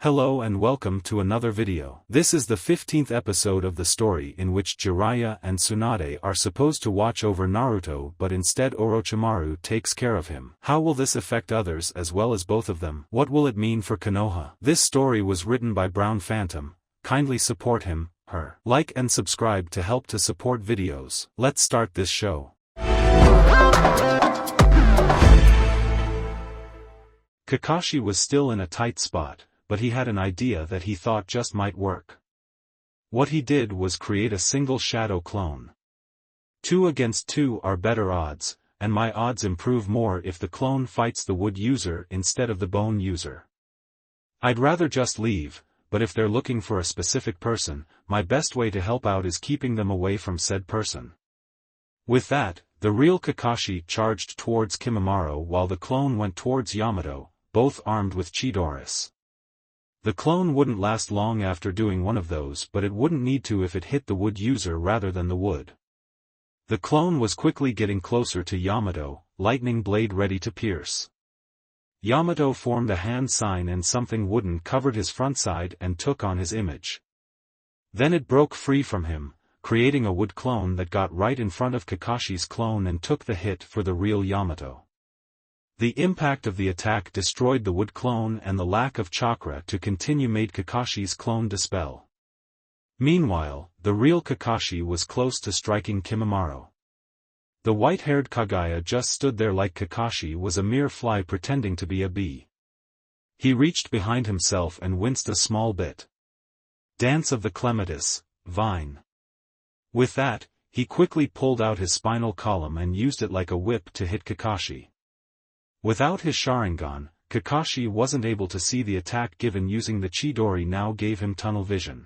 Hello and welcome to another video. This is the 15th episode of the story in which Jiraiya and Tsunade are supposed to watch over Naruto, but instead Orochimaru takes care of him. How will this affect others as well as both of them? What will it mean for Konoha? This story was written by Brown Phantom. Kindly support him, her. Like and subscribe to help to support videos. Let's start this show. Kakashi was still in a tight spot, but he had an idea that he thought just might work. What he did was create a single shadow clone. 2 against 2 are better odds, and my odds improve more if the clone fights the wood user instead of the bone user. I'd rather just leave, but if they're looking for a specific person, my best way to help out is keeping them away from said person. With that, the real Kakashi charged towards Kimimaro while the clone went towards Yamato, both armed with Chidoris. The clone wouldn't last long after doing one of those, but it wouldn't need to if it hit the wood user rather than the wood. The clone was quickly getting closer to Yamato, lightning blade ready to pierce. Yamato formed a hand sign and something wooden covered his front side and took on his image. Then it broke free from him, creating a wood clone that got right in front of Kakashi's clone and took the hit for the real Yamato. The impact of the attack destroyed the wood clone, and the lack of chakra to continue made Kakashi's clone dispel. Meanwhile, the real Kakashi was close to striking Kimimaro. The white-haired Kaguya just stood there like Kakashi was a mere fly pretending to be a bee. He reached behind himself and winced a small bit. Dance of the Clematis, Vine. With that, he quickly pulled out his spinal column and used it like a whip to hit Kakashi. Without his Sharingan, Kakashi wasn't able to see the attack given using the Chidori now gave him tunnel vision.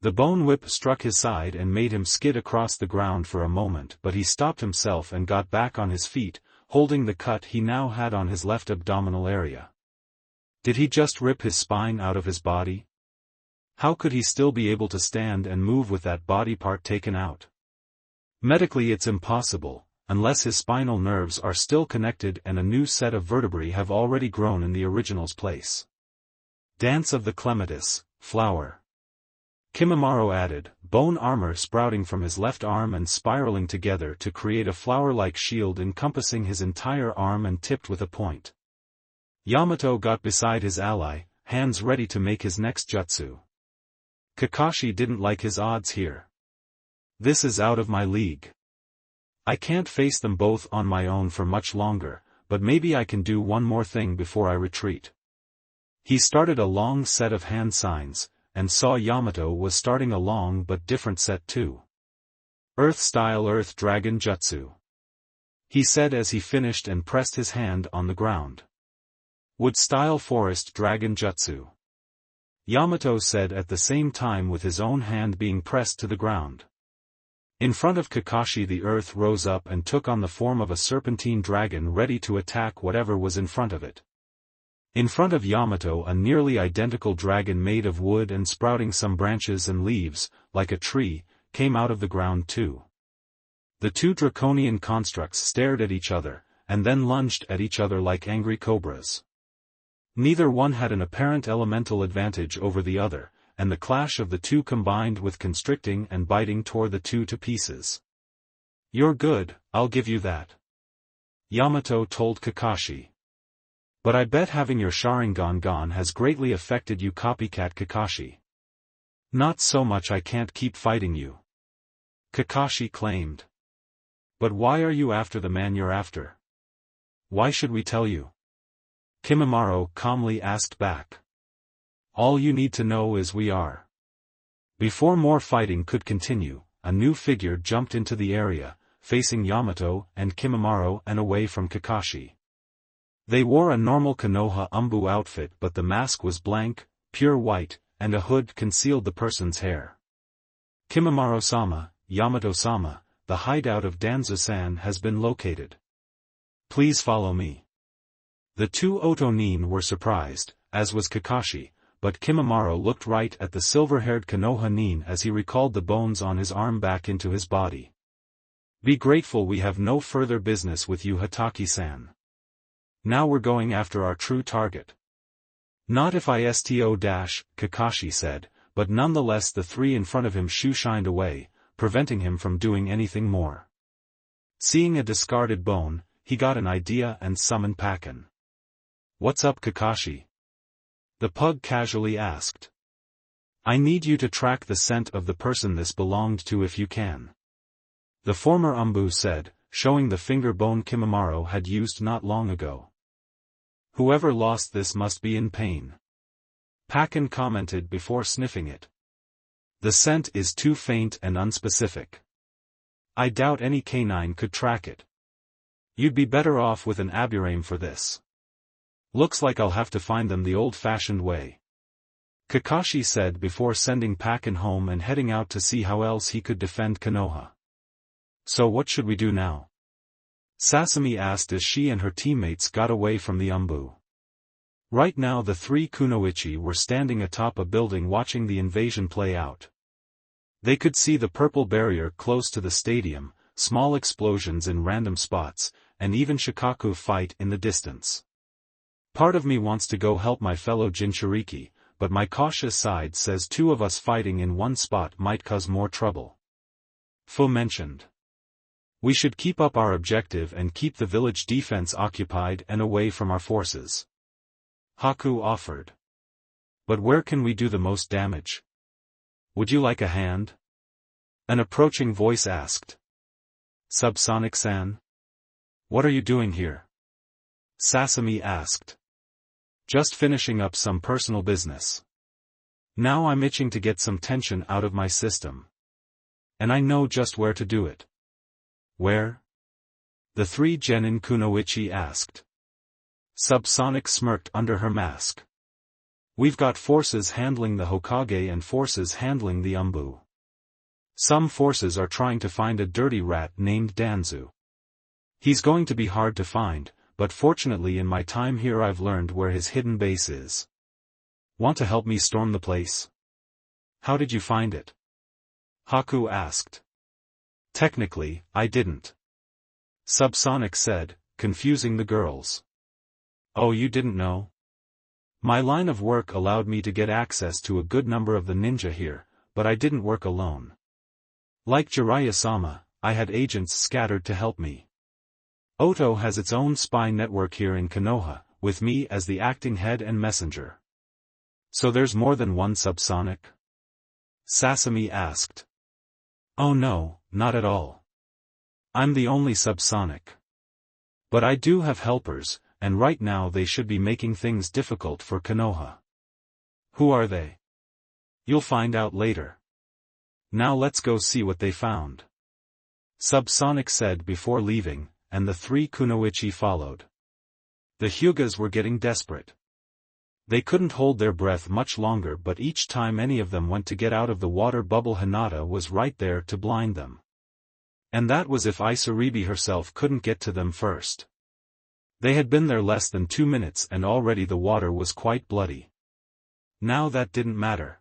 The bone whip struck his side and made him skid across the ground for a moment, but he stopped himself and got back on his feet, holding the cut he now had on his left abdominal area. Did he just rip his spine out of his body? How could he still be able to stand and move with that body part taken out? Medically it's impossible, unless his spinal nerves are still connected and a new set of vertebrae have already grown in the original's place. Dance of the Clematis, Flower. Kimimaro added, bone armor sprouting from his left arm and spiraling together to create a flower-like shield encompassing his entire arm and tipped with a point. Yamato got beside his ally, hands ready to make his next jutsu. Kakashi didn't like his odds here. This is out of my league. I can't face them both on my own for much longer, but maybe I can do one more thing before I retreat. He started a long set of hand signs, and saw Yamato was starting a long but different set too. Earth-style Earth Dragon Jutsu. He said as he finished and pressed his hand on the ground. Wood-style Forest Dragon Jutsu. Yamato said at the same time with his own hand being pressed to the ground. In front of Kakashi the earth rose up and took on the form of a serpentine dragon ready to attack whatever was in front of it. In front of Yamato a nearly identical dragon made of wood and sprouting some branches and leaves, like a tree, came out of the ground too. The two draconian constructs stared at each other, and then lunged at each other like angry cobras. Neither one had an apparent elemental advantage over the other, and the clash of the two combined with constricting and biting tore the two to pieces. You're good, I'll give you that. Yamato told Kakashi. But I bet having your Sharingan gone has greatly affected you, copycat Kakashi. Not so much I can't keep fighting you. Kakashi claimed. But why are you after the man you're after? Why should we tell you? Kimimaro calmly asked back. All you need to know is we are. Before more fighting could continue, a new figure jumped into the area, facing Yamato and Kimimaro and away from Kakashi. They wore a normal Konoha Umbu outfit, but the mask was blank, pure white, and a hood concealed the person's hair. Kimimaro-sama, Yamato-sama, the hideout of Danzo-san has been located. Please follow me. The two Otonin were surprised, as was Kakashi, but Kimimaro looked right at the silver-haired Konoha nin as he recalled the bones on his arm back into his body. Be grateful we have no further business with you, Hataki-san. Now we're going after our true target. Not if I sto dash, Kakashi said, but nonetheless the three in front of him shoo-shined away, preventing him from doing anything more. Seeing a discarded bone, he got an idea and summoned Pakken. "What's up, Kakashi?" the pug casually asked. "I need you to track the scent of the person this belonged to if you can," the former Umbu said, showing the finger bone Kimimaro had used not long ago. "Whoever lost this must be in pain," Pakken commented before sniffing it. "The scent is too faint and unspecific. I doubt any canine could track it. You'd be better off with an aburame for this. Looks like I'll have to find them the old-fashioned way," Kakashi said before sending Pakken home and heading out to see how else he could defend Konoha. "So what should we do now?" Sasami asked as she and her teammates got away from the Umbu. Right now the three kunoichi were standing atop a building watching the invasion play out. They could see the purple barrier close to the stadium, small explosions in random spots, and even Shikaku fight in the distance. "Part of me wants to go help my fellow Jinchuriki, but my cautious side says two of us fighting in one spot might cause more trouble," Fu mentioned. "We should keep up our objective and keep the village defense occupied and away from our forces," Haku offered. "But where can we do the most damage? Would you like a hand?" an approaching voice asked. "Subsonic-san? What are you doing here?" Sasami asked. "Just finishing up some personal business. Now I'm itching to get some tension out of my system. And I know just where to do it." "Where?" the three genin kunoichi asked. Subsonic smirked under her mask. "We've got forces handling the Hokage and forces handling the Umbu. Some forces are trying to find a dirty rat named Danzu. He's going to be hard to find, but fortunately in my time here I've learned where his hidden base is. Want to help me storm the place?" "How did you find it?" Haku asked. "Technically, I didn't," Subsonic said, confusing the girls. "Oh, you didn't know? My line of work allowed me to get access to a good number of the ninja here, but I didn't work alone. Like Jiraiya-sama, I had agents scattered to help me. Oto has its own spy network here in Konoha, with me as the acting head and messenger." "So there's more than one Subsonic?" Sasami asked. "Oh no, not at all. I'm the only Subsonic. But I do have helpers, and right now they should be making things difficult for Konoha." "Who are they?" "You'll find out later. Now let's go see what they found," Subsonic said before leaving, and the three kunoichi followed. The Hyugas were getting desperate. They couldn't hold their breath much longer, but each time any of them went to get out of the water bubble, Hinata was right there to blind them. And that was if Isaribi herself couldn't get to them first. They had been there less than 2 minutes and already the water was quite bloody. Now that didn't matter.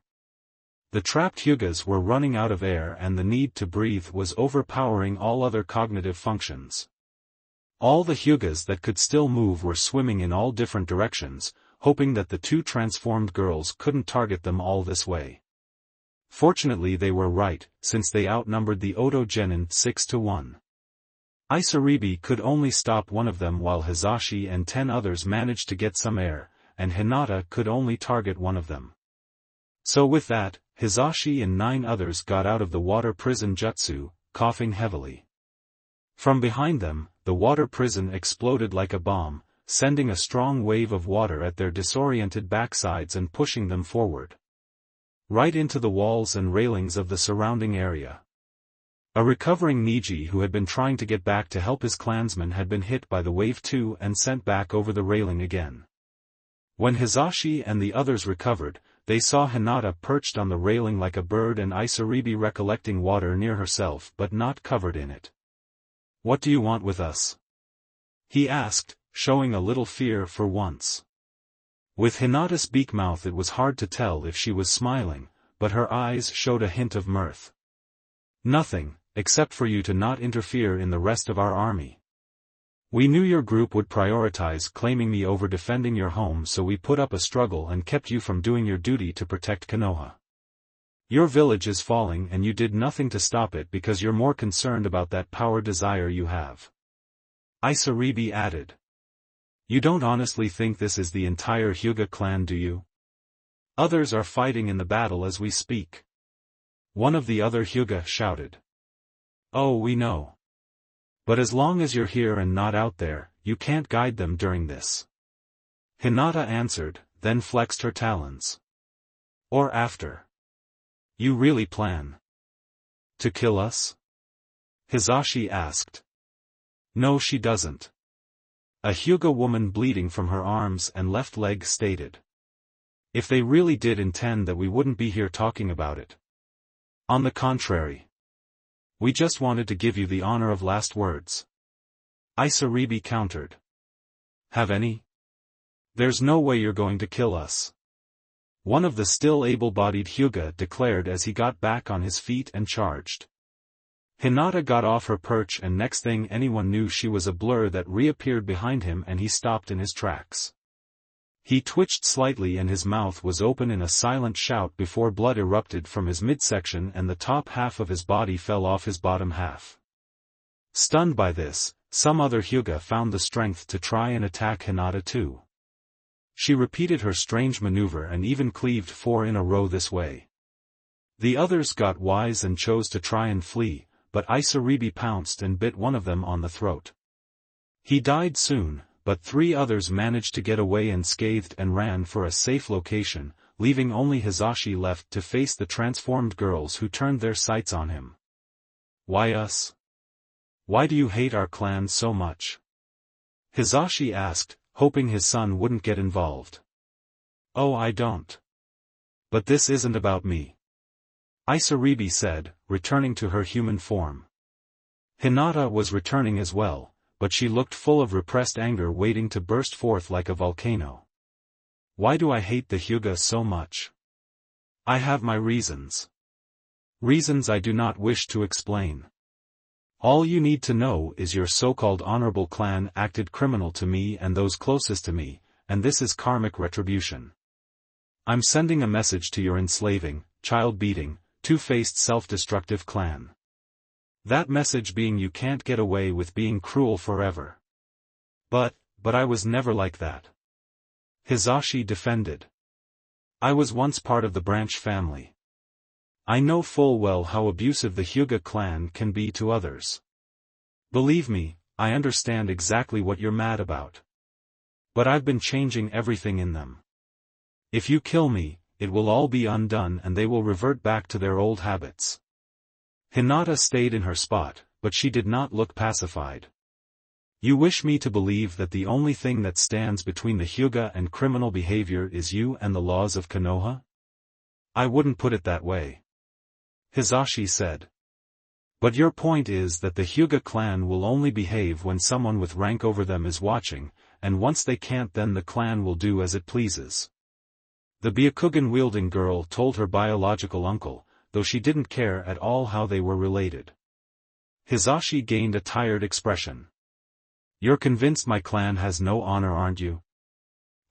The trapped Hyugas were running out of air and the need to breathe was overpowering all other cognitive functions. All the Hyugas that could still move were swimming in all different directions, hoping that the two transformed girls couldn't target them all this way. Fortunately they were right, since they outnumbered the Oto genin 6-1. Isaribi could only stop one of them while Hizashi and 10 others managed to get some air, and Hinata could only target one of them. So with that, Hizashi and 9 others got out of the water prison jutsu, coughing heavily. From behind them, the water prison exploded like a bomb, sending a strong wave of water at their disoriented backsides and pushing them forward. Right into the walls and railings of the surrounding area. A recovering Niji who had been trying to get back to help his clansmen had been hit by the wave too and sent back over the railing again. When Hizashi and the others recovered, they saw Hinata perched on the railing like a bird and Isaribi recollecting water near herself but not covered in it. "What do you want with us?" he asked, showing a little fear for once. With Hinata's beak mouth it was hard to tell if she was smiling, but her eyes showed a hint of mirth. "Nothing, except for you to not interfere in the rest of our army." We knew your group would prioritize claiming me over defending your home, so we put up a struggle and kept you from doing your duty to protect Konoha. Your village is falling and you did nothing to stop it because you're more concerned about that power desire you have. Isaribi added. You don't honestly think this is the entire Hyuga clan, do you? Others are fighting in the battle as we speak. One of the other Hyuga shouted. Oh, we know. But as long as you're here and not out there, you can't guide them during this. Hinata answered, then flexed her talons. Or after. You really plan to kill us? Hizashi asked. No, she doesn't. A Hyuga woman bleeding from her arms and left leg stated. If they really did intend that, we wouldn't be here talking about it. On the contrary. We just wanted to give you the honor of last words. Isaribi countered. Have any? There's no way you're going to kill us. One of the still able-bodied Hyuga declared as he got back on his feet and charged. Hinata got off her perch, and next thing anyone knew she was a blur that reappeared behind him, and he stopped in his tracks. He twitched slightly and his mouth was open in a silent shout before blood erupted from his midsection and the top half of his body fell off his bottom half. Stunned by this, some other Hyuga found the strength to try and attack Hinata too. She repeated her strange maneuver and even cleaved 4 in a row this way. The others got wise and chose to try and flee, but Isaribi pounced and bit one of them on the throat. He died soon, but 3 others managed to get away unscathed and ran for a safe location, leaving only Hizashi left to face the transformed girls who turned their sights on him. Why us? Why do you hate our clan so much? Hizashi asked, hoping his son wouldn't get involved. Oh, I don't. But this isn't about me. Isaribi said, returning to her human form. Hinata was returning as well, but she looked full of repressed anger waiting to burst forth like a volcano. Why do I hate the Hyuga so much? I have my reasons. Reasons I do not wish to explain. All you need to know is your so-called honorable clan acted criminal to me and those closest to me, and this is karmic retribution. I'm sending a message to your enslaving, child-beating, two-faced self-destructive clan. That message being you can't get away with being cruel forever. But I was never like that. Hizashi defended. I was once part of the branch family. I know full well how abusive the Hyuga clan can be to others. Believe me, I understand exactly what you're mad about. But I've been changing everything in them. If you kill me, it will all be undone and they will revert back to their old habits. Hinata stayed in her spot, but she did not look pacified. You wish me to believe that the only thing that stands between the Hyuga and criminal behavior is you and the laws of Konoha? I wouldn't put it that way. Hizashi said. But your point is that the Hyuga clan will only behave when someone with rank over them is watching, and once they can't, then the clan will do as it pleases. The Byakugan-wielding girl told her biological uncle, though she didn't care at all how they were related. Hizashi gained a tired expression. You're convinced my clan has no honor, aren't you?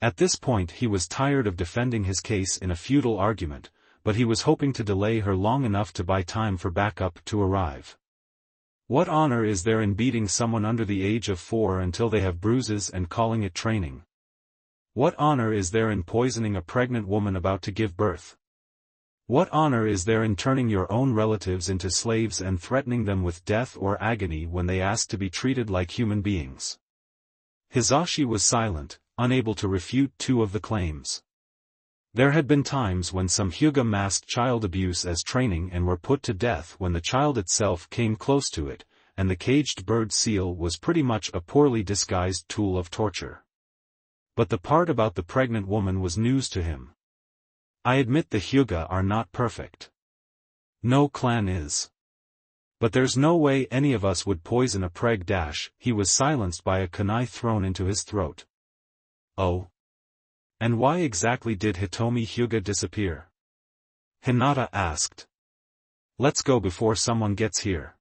At this point he was tired of defending his case in a futile argument, but he was hoping to delay her long enough to buy time for backup to arrive. What honor is there in beating someone under the age of 4 until they have bruises and calling it training? What honor is there in poisoning a pregnant woman about to give birth? What honor is there in turning your own relatives into slaves and threatening them with death or agony when they ask to be treated like human beings? Hizashi was silent, unable to refute 2 of the claims. There had been times when some Hyuga masked child abuse as training and were put to death when the child itself came close to it, and the caged bird seal was pretty much a poorly disguised tool of torture. But the part about the pregnant woman was news to him. I admit the Hyuga are not perfect. No clan is. But there's no way any of us would poison a preg dash. He was silenced by a kunai thrown into his throat. Oh? And why exactly did Hitomi Hyuga disappear? Hinata asked. Let's go before someone gets here.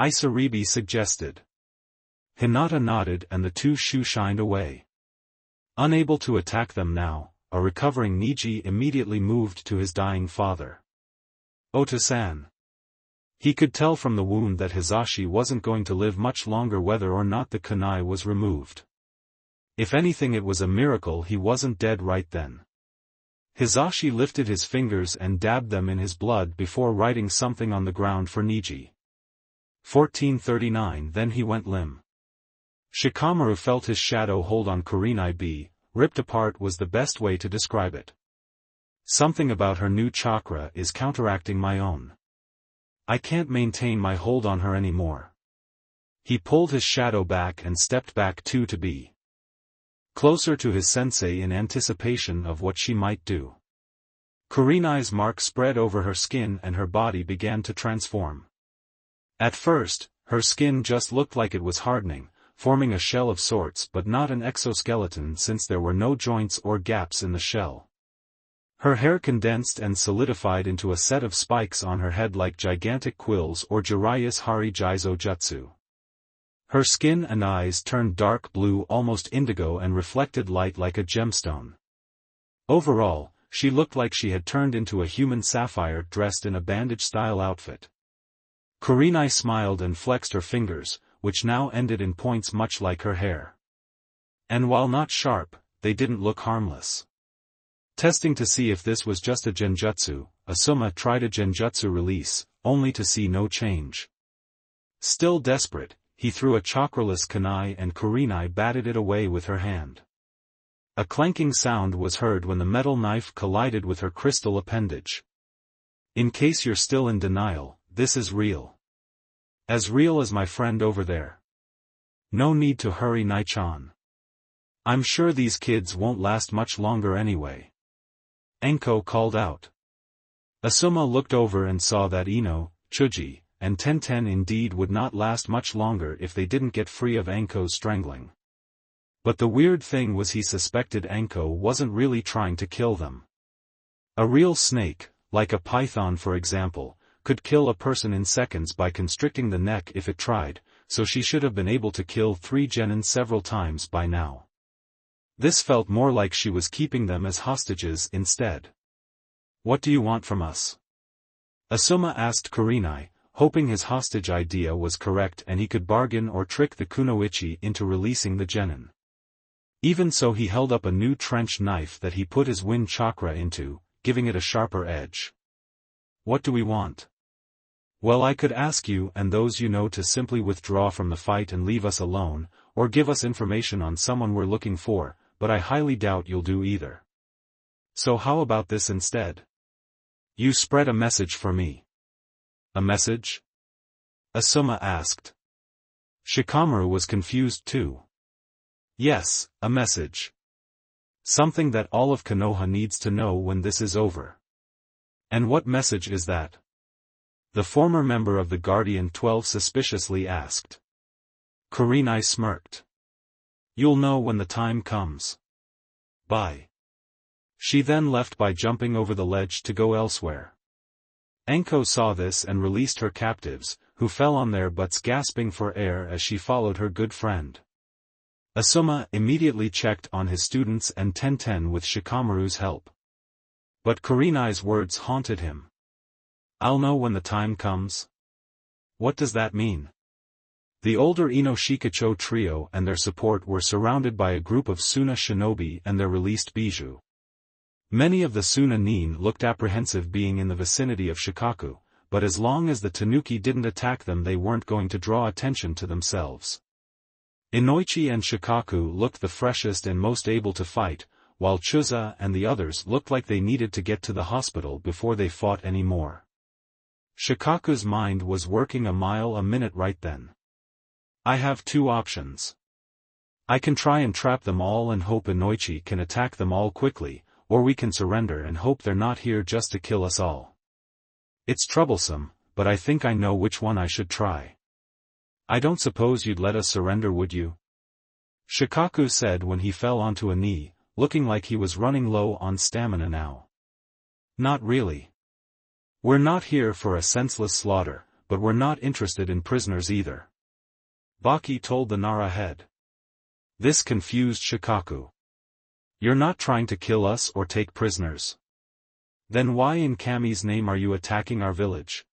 Isaribi suggested. Hinata nodded and the two shined away. Unable to attack them now, a recovering Niji immediately moved to his dying father. Ota-san. He could tell from the wound that Hisashi wasn't going to live much longer whether or not the kunai was removed. If anything, it was a miracle he wasn't dead right then. Hisashi lifted his fingers and dabbed them in his blood before writing something on the ground for Niji. 1439. Then he went limp. Shikamaru felt his shadow hold on Kurenai B, ripped apart was the best way to describe it. Something about her new chakra is counteracting my own. I can't maintain my hold on her anymore. He pulled his shadow back and stepped back to be closer to his sensei in anticipation of what she might do. Kurenai's mark spread over her skin and her body began to transform. At first, her skin just looked like it was hardening, forming a shell of sorts but not an exoskeleton since there were no joints or gaps in the shell. Her hair condensed and solidified into a set of spikes on her head like gigantic quills or Jiraiya's Hari Jizo Jutsu. Her skin and eyes turned dark blue, almost indigo, and reflected light like a gemstone. Overall, she looked like she had turned into a human sapphire dressed in a bandage-style outfit. Kurenai smiled and flexed her fingers, which now ended in points much like her hair. And while not sharp, they didn't look harmless. Testing to see if this was just a genjutsu, Asuma tried a genjutsu release, only to see no change. Still desperate, he threw a chakraless kunai and Kurenai batted it away with her hand. A clanking sound was heard when the metal knife collided with her crystal appendage. In case you're still in denial, this is real. As real as my friend over there. No need to hurry, Nai-chan. I'm sure these kids won't last much longer anyway. Enko called out. Asuma looked over and saw that Ino, Chuji, and Tenten indeed would not last much longer if they didn't get free of Anko's strangling. But the weird thing was he suspected Anko wasn't really trying to kill them. A real snake, like a python for example, could kill a person in seconds by constricting the neck if it tried, so she should have been able to kill 3 genin several times by now. This felt more like she was keeping them as hostages instead. What do you want from us? Asuma asked Kurenai, hoping his hostage idea was correct and he could bargain or trick the kunoichi into releasing the genin. Even so, he held up a new trench knife that he put his wind chakra into, giving it a sharper edge. What do we want? Well, I could ask you and those you know to simply withdraw from the fight and leave us alone, or give us information on someone we're looking for, but I highly doubt you'll do either. So how about this instead? You spread a message for me. A message? Asuma asked. Shikamaru was confused too. Yes, a message. Something that all of Konoha needs to know when this is over. And what message is that? The former member of the Guardian 12 suspiciously asked. Kurenai smirked. You'll know when the time comes. Bye. She then left by jumping over the ledge to go elsewhere. Anko saw this and released her captives, who fell on their butts gasping for air as she followed her good friend. Asuma immediately checked on his students and Tenten with Shikamaru's help. But Kurenai's words haunted him. I'll know when the time comes? What does that mean? The older Ino Shikacho trio and their support were surrounded by a group of Suna shinobi and their released bijou. Many of the Suna nin looked apprehensive being in the vicinity of Shikaku, but as long as the Tanuki didn't attack them they weren't going to draw attention to themselves. Inoichi and Shikaku looked the freshest and most able to fight, while Chuza and the others looked like they needed to get to the hospital before they fought any more. Shikaku's mind was working a mile a minute right then. I have 2 options. I can try and trap them all and hope Inoichi can attack them all quickly, or we can surrender and hope they're not here just to kill us all. It's troublesome, but I think I know which one I should try. I don't suppose you'd let us surrender, would you? Shikaku said when he fell onto a knee, looking like he was running low on stamina now. Not really. We're not here for a senseless slaughter, but we're not interested in prisoners either. Baki told the Nara head. This confused Shikaku. You're not trying to kill us or take prisoners. Then why in Kami's name are you attacking our village?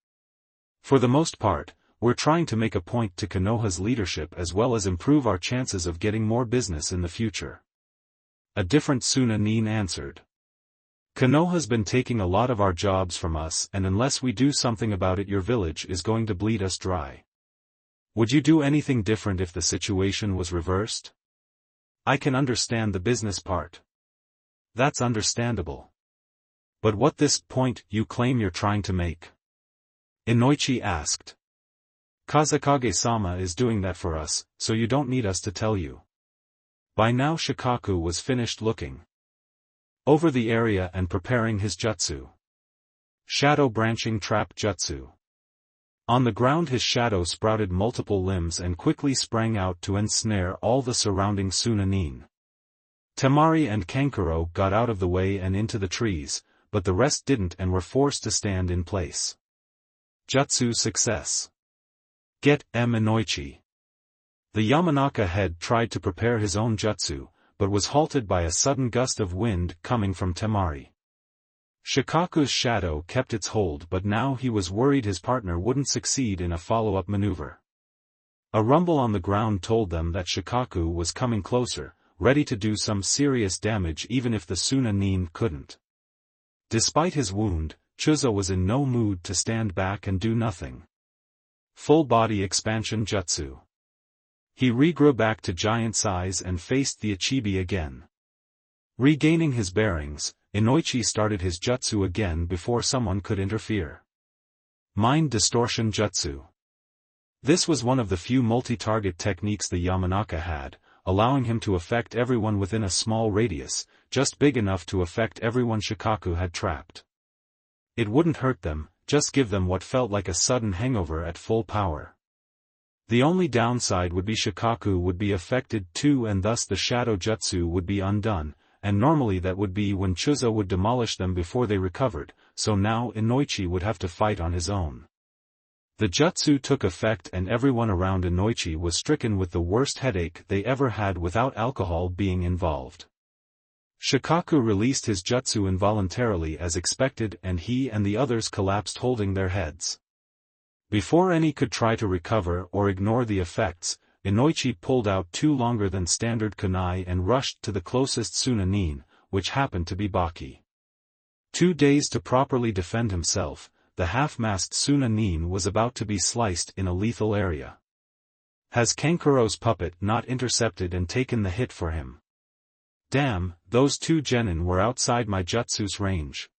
For the most part, we're trying to make a point to Konoha's leadership as well as improve our chances of getting more business in the future. A different Tsunade answered. Konoha's been taking a lot of our jobs from us, and unless we do something about it, your village is going to bleed us dry. Would you do anything different if the situation was reversed? I can understand the business part. That's understandable. But what this point you claim you're trying to make? Inoichi asked. Kazekage-sama is doing that for us, so you don't need us to tell you. By now Shikaku was finished looking over the area and preparing his jutsu. Shadow branching trap jutsu. On the ground his shadow sprouted multiple limbs and quickly sprang out to ensnare all the surrounding Tsunade. Temari and Kankuro got out of the way and into the trees, but the rest didn't and were forced to stand in place. Jutsu success. Get Inoichi. The Yamanaka head tried to prepare his own jutsu, but was halted by a sudden gust of wind coming from Temari. Shikaku's shadow kept its hold, but now he was worried his partner wouldn't succeed in a follow-up maneuver. A rumble on the ground told them that Shikaku was coming closer, ready to do some serious damage even if the Tsunade couldn't. Despite his wound, Chuzo was in no mood to stand back and do nothing. Full body expansion jutsu. He regrew back to giant size and faced the Ichibi again. Regaining his bearings, Inoichi started his jutsu again before someone could interfere. Mind distortion jutsu. This was one of the few multi-target techniques the Yamanaka had, allowing him to affect everyone within a small radius, just big enough to affect everyone Shikaku had trapped. It wouldn't hurt them, just give them what felt like a sudden hangover at full power. The only downside would be Shikaku would be affected too, and thus the shadow jutsu would be undone, and normally that would be when Chuzo would demolish them before they recovered, so now Inoichi would have to fight on his own. The jutsu took effect and everyone around Inoichi was stricken with the worst headache they ever had without alcohol being involved. Shikaku released his jutsu involuntarily as expected and he and the others collapsed holding their heads. Before any could try to recover or ignore the effects, Inoichi pulled out two longer than standard kunai and rushed to the closest Tsunade, which happened to be Baki. 2 days to properly defend himself, the half-masked Tsunade was about to be sliced in a lethal area. Has Kankuro's puppet not intercepted and taken the hit for him? Damn, those 2 genin were outside my jutsu's range.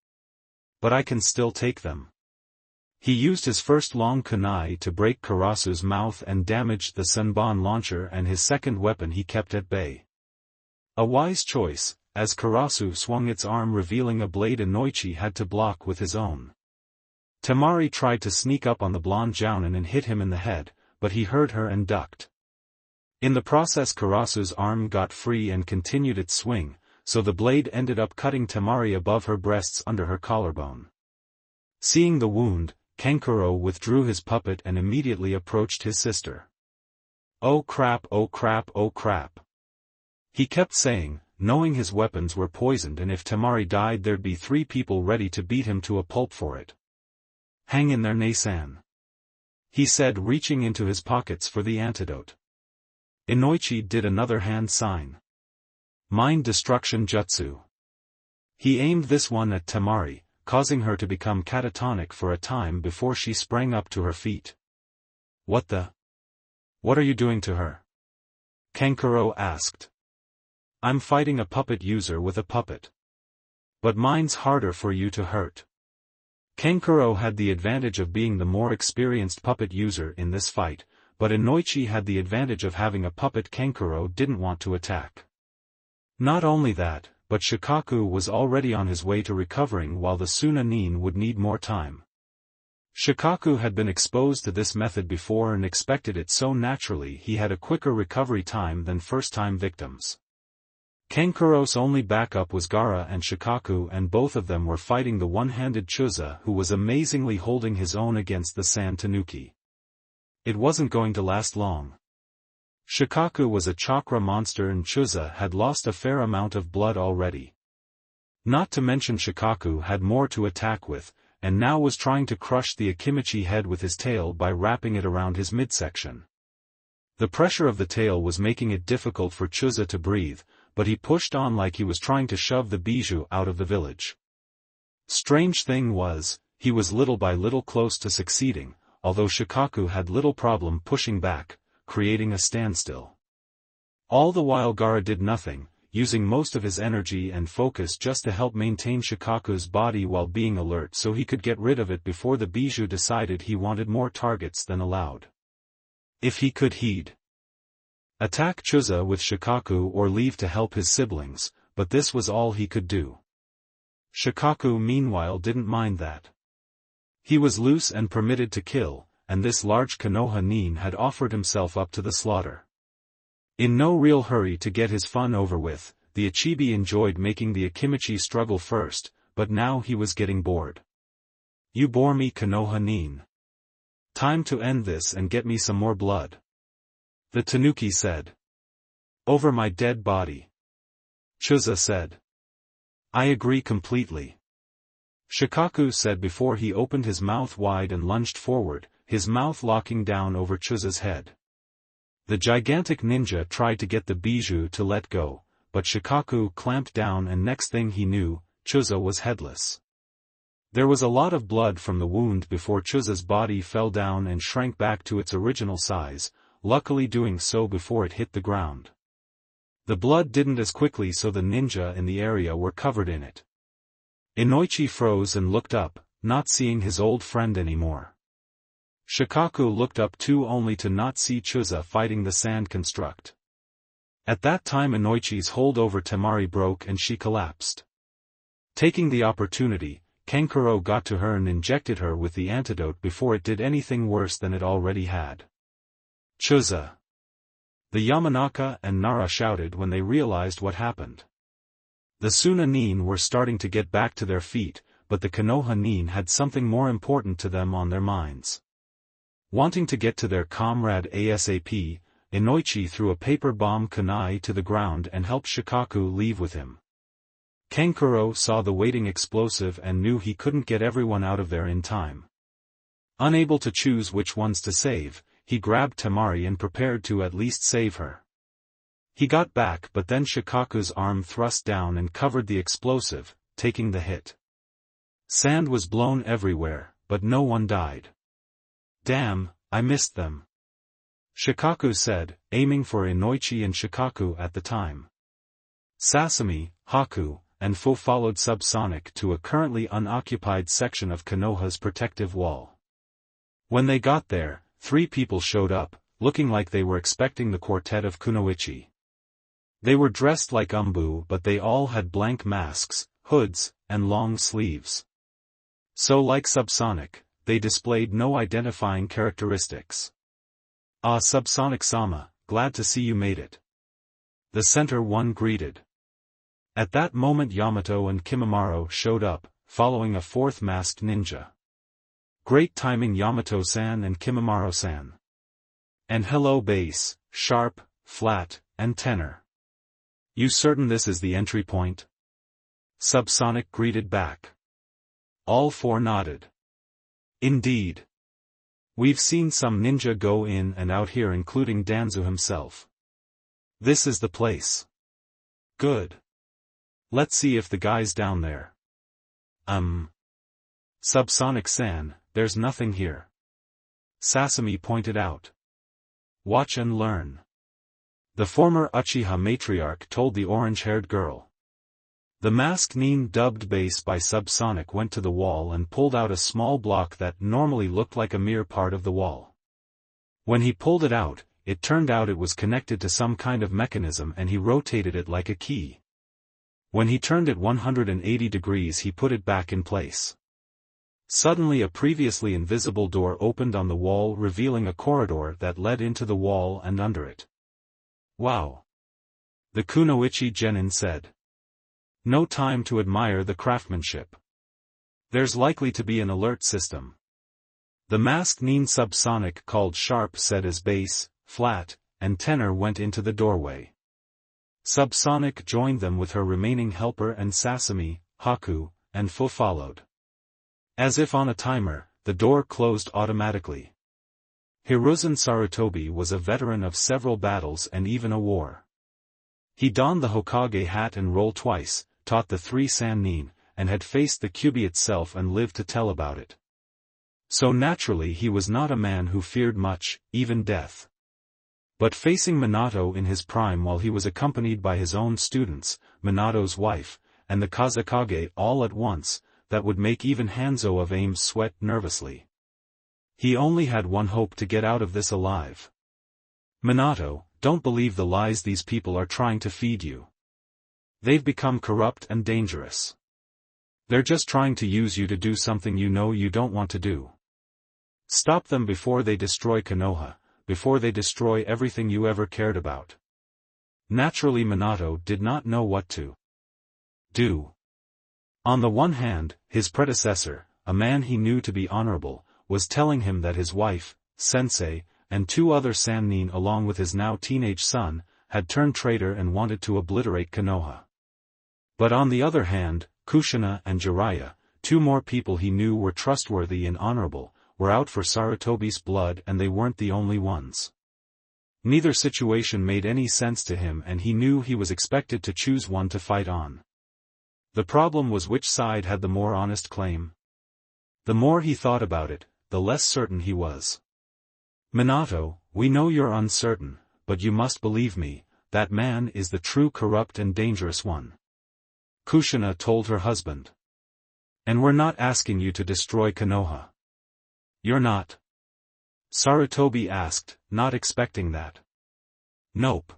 But I can still take them. He used his first long kunai to break Karasu's mouth and damaged the Senbon launcher, and his second weapon he kept at bay. A wise choice, as Karasu swung its arm revealing a blade Inoichi had to block with his own. Temari tried to sneak up on the blonde jounin and hit him in the head, but he heard her and ducked. In the process Karasu's arm got free and continued its swing, so the blade ended up cutting Temari above her breasts under her collarbone. Seeing the wound, Kankuro withdrew his puppet and immediately approached his sister. Oh crap, oh crap, oh crap. He kept saying, knowing his weapons were poisoned and if Temari died there'd be 3 people ready to beat him to a pulp for it. Hang in there, Nasan. He said, reaching into his pockets for the antidote. Inoichi did another hand sign. Mind destruction jutsu. He aimed this one at Temari, causing her to become catatonic for a time before she sprang up to her feet. What are you doing to her? Kankuro asked. I'm fighting a puppet user with a puppet. But mine's harder for you to hurt. Kankuro had the advantage of being the more experienced puppet user in this fight, but Inoichi had the advantage of having a puppet Kankuro didn't want to attack. Not only that, but Shikaku was already on his way to recovering while the Tsunade would need more time. Shikaku had been exposed to this method before and expected it so naturally he had a quicker recovery time than first-time victims. Kankuro's only backup was Gaara and Shikaku, and both of them were fighting the one-handed Chuza who was amazingly holding his own against the Sand Tanuki. It wasn't going to last long. Shikaku was a chakra monster and Chuza had lost a fair amount of blood already. Not to mention Shikaku had more to attack with, and now was trying to crush the Akimichi head with his tail by wrapping it around his midsection. The pressure of the tail was making it difficult for Chuza to breathe, but he pushed on like he was trying to shove the bijou out of the village. Strange thing was, he was little by little close to succeeding, although Shikaku had little problem pushing back, creating a standstill. All the while Gaara did nothing, using most of his energy and focus just to help maintain Shikaku's body while being alert so he could get rid of it before the bijou decided he wanted more targets than allowed. If he could he'd attack Chuza with Shikaku or leave to help his siblings, but this was all he could do. Shikaku meanwhile didn't mind that. He was loose and permitted to kill, and this large Konoha nin had offered himself up to the slaughter. In no real hurry to get his fun over with, the Ichibi enjoyed making the Akimichi struggle first, but now he was getting bored. You bore me, Konoha nin. Time to end this and get me some more blood. The Tanuki said. Over my dead body. Chuza said. I agree completely. Shikaku said before he opened his mouth wide and lunged forward, his mouth locking down over Chuza's head. The gigantic ninja tried to get the bijou to let go, but Shikaku clamped down and next thing he knew, Chuza was headless. There was a lot of blood from the wound before Chuza's body fell down and shrank back to its original size, luckily doing so before it hit the ground. The blood didn't as quickly so the ninja in the area were covered in it. Inoichi froze and looked up, not seeing his old friend anymore. Shikaku looked up too only to not see Chuza fighting the sand construct. At that time Inoichi's hold over Temari broke and she collapsed. Taking the opportunity, Kankuro got to her and injected her with the antidote before it did anything worse than it already had. Chuza! The Yamanaka and Nara shouted when they realized what happened. The Suna nin were starting to get back to their feet, but the Konoha nin had something more important to them on their minds. Wanting to get to their comrade ASAP, Inoichi threw a paper bomb kunai to the ground and helped Shikaku leave with him. Kankuro saw the waiting explosive and knew he couldn't get everyone out of there in time. Unable to choose which ones to save, he grabbed Temari and prepared to at least save her. He got back but then Shikaku's arm thrust down and covered the explosive, taking the hit. Sand was blown everywhere, but no one died. Damn, I missed them. Shikaku said, aiming for Inoichi and Shikaku at the time. Sasami, Haku, and Fu followed Subsonic to a currently unoccupied section of Konoha's protective wall. When they got there, 3 people showed up, looking like they were expecting the quartet of Kunoichi. They were dressed like Umbu but they all had blank masks, hoods, and long sleeves. So like Subsonic, they displayed no identifying characteristics. Ah, Subsonic-sama, glad to see you made it. The center one greeted. At that moment Yamato and Kimimaro showed up, following a 4th masked ninja. Great timing Yamato-san and Kimimaro-san. And hello bass, sharp, flat, and tenor. You certain this is the entry point? Subsonic greeted back. All 4 nodded. Indeed. We've seen some ninja go in and out here including Danzo himself. This is the place. Good. Let's see if the guy's down there. Subsonic-san, there's nothing here. Sasami pointed out. Watch and learn. The former Uchiha matriarch told the orange-haired girl. The masked nin dubbed bass by Subsonic went to the wall and pulled out a small block that normally looked like a mere part of the wall. When he pulled it out, it turned out it was connected to some kind of mechanism and he rotated it like a key. When he turned it 180 degrees he put it back in place. Suddenly a previously invisible door opened on the wall revealing a corridor that led into the wall and under it. Wow! The Kunoichi genin said. No time to admire the craftsmanship. There's likely to be an alert system. The masked nin Subsonic called sharp said as bass, flat, and Tenor went into the doorway. Subsonic joined them with her remaining helper, and Sasami, Haku, and Fu followed. As if on a timer, the door closed automatically. Hiruzen Sarutobi was a veteran of several battles and even a war. He donned the Hokage hat and roll twice, taught the 3 Sannin, and had faced the Kyubi itself and lived to tell about it. So naturally he was not a man who feared much, even death. But facing Minato in his prime while he was accompanied by his own students, Minato's wife, and the Kazekage all at once, that would make even Hanzo of Ames sweat nervously. He only had one hope to get out of this alive. Minato, don't believe the lies these people are trying to feed you. They've become corrupt and dangerous. They're just trying to use you to do something you know you don't want to do. Stop them before they destroy Konoha, before they destroy everything you ever cared about. Naturally Minato did not know what to do. On the one hand, his predecessor, a man he knew to be honorable, was telling him that his wife, Sensei, and 2 other Sannin along with his now teenage son, had turned traitor and wanted to obliterate Konoha. But on the other hand, Kushina and Jiraiya, 2 more people he knew were trustworthy and honorable, were out for Sarutobi's blood, and they weren't the only ones. Neither situation made any sense to him, and he knew he was expected to choose one to fight on. The problem was which side had the more honest claim. The more he thought about it, the less certain he was. Minato, we know you're uncertain, but you must believe me, that man is the true corrupt and dangerous one. Kushina told her husband. And we're not asking you to destroy Konoha. You're not? Sarutobi asked, not expecting that. Nope.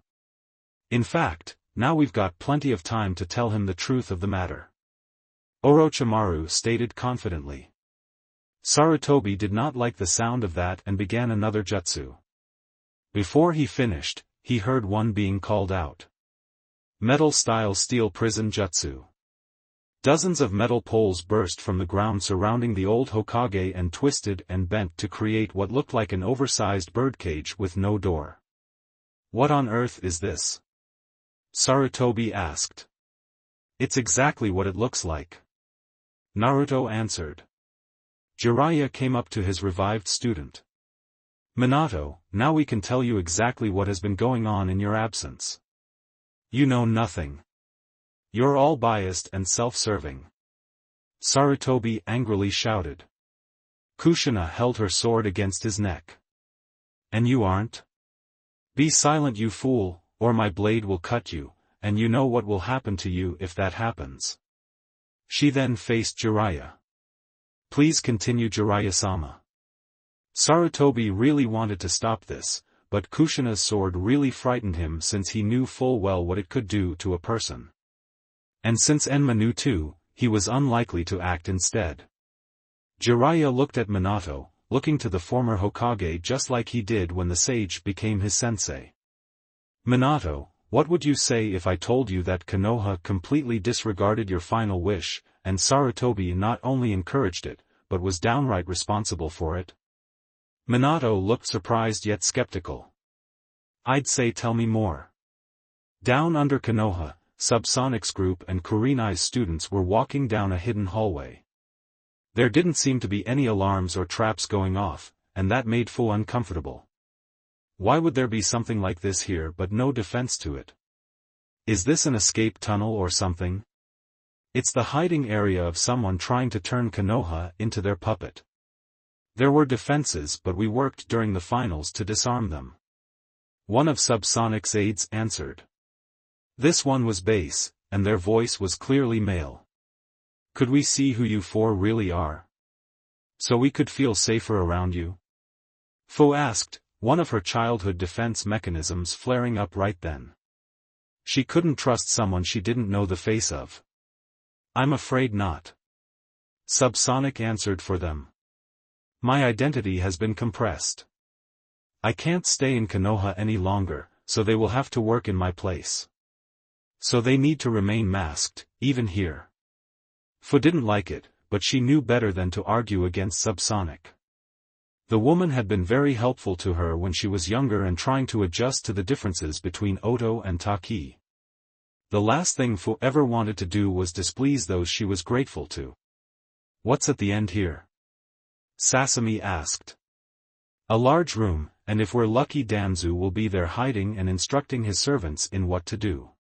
In fact, now we've got plenty of time to tell him the truth of the matter. Orochimaru stated confidently. Sarutobi did not like the sound of that and began another jutsu. Before he finished, he heard one being called out. Metal-style steel prison jutsu. Dozens of metal poles burst from the ground surrounding the old Hokage and twisted and bent to create what looked like an oversized birdcage with no door. What on earth is this? Sarutobi asked. It's exactly what it looks like. Naruto answered. Jiraiya came up to his revived student. Minato, now we can tell you exactly what has been going on in your absence. You know nothing. You're all biased and self-serving. Sarutobi angrily shouted. Kushina held her sword against his neck. And you aren't? Be silent, you fool, or my blade will cut you, and you know what will happen to you if that happens. She then faced Jiraiya. Please continue, Jiraiya-sama. Sarutobi really wanted to stop this, but Kushina's sword really frightened him since he knew full well what it could do to a person. And since Enma knew too, he was unlikely to act instead. Jiraiya looked at Minato, looking to the former Hokage just like he did when the sage became his sensei. Minato, what would you say if I told you that Konoha completely disregarded your final wish, and Sarutobi not only encouraged it, but was downright responsible for it? Minato looked surprised yet skeptical. I'd say tell me more. Down under Konoha, Subsonic's group and Kurenai's students were walking down a hidden hallway. There didn't seem to be any alarms or traps going off, and that made Fu uncomfortable. Why would there be something like this here but no defense to it? Is this an escape tunnel or something? It's the hiding area of someone trying to turn Konoha into their puppet. There were defenses, but we worked during the finals to disarm them. One of Subsonic's aides answered. This one was base, and their voice was clearly male. Could we see who you 4 really are? So we could feel safer around you? Fu asked, one of her childhood defense mechanisms flaring up right then. She couldn't trust someone she didn't know the face of. I'm afraid not. Subsonic answered for them. My identity has been compressed. I can't stay in Konoha any longer, so they will have to work in my place. So they need to remain masked, even here. Fu didn't like it, but she knew better than to argue against Subsonic. The woman had been very helpful to her when she was younger and trying to adjust to the differences between Oto and Taki. The last thing Fu ever wanted to do was displease those she was grateful to. "What's at the end here?" Sasami asked. "A large room, and if we're lucky Danzu will be there hiding and instructing his servants in what to do.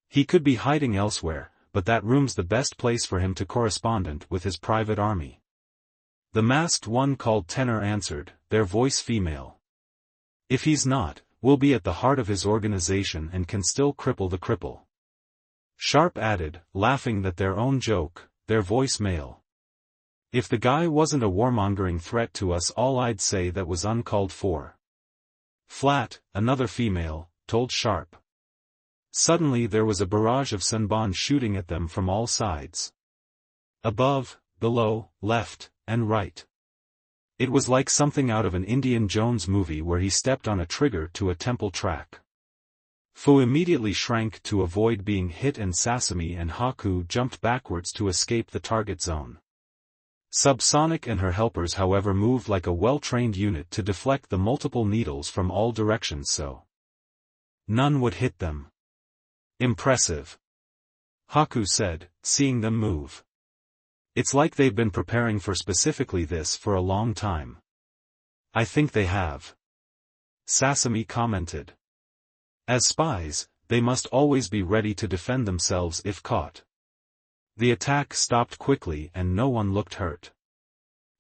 He could be hiding elsewhere, but that room's the best place for him to correspond with his private army." The masked one called Tenor answered, their voice female. "If he's not, we'll be at the heart of his organization and can still cripple the cripple." Sharp added, laughing at their own joke, their voice male. "If the guy wasn't a warmongering threat to us all I'd say that was uncalled for." Flat, another female, told Sharp. Suddenly there was a barrage of Senbon shooting at them from all sides. Above, below, left, and right. It was like something out of an Indiana Jones movie where he stepped on a trigger to a temple track. Fu immediately shrank to avoid being hit and Sasami and Haku jumped backwards to escape the target zone. Subsonic and her helpers however moved like a well-trained unit to deflect the multiple needles from all directions so none would hit them. "Impressive," Haku said, seeing them move. "It's like they've been preparing for specifically this for a long time." "I think they have," Sasami commented. "As spies, they must always be ready to defend themselves if caught." The attack stopped quickly and no one looked hurt.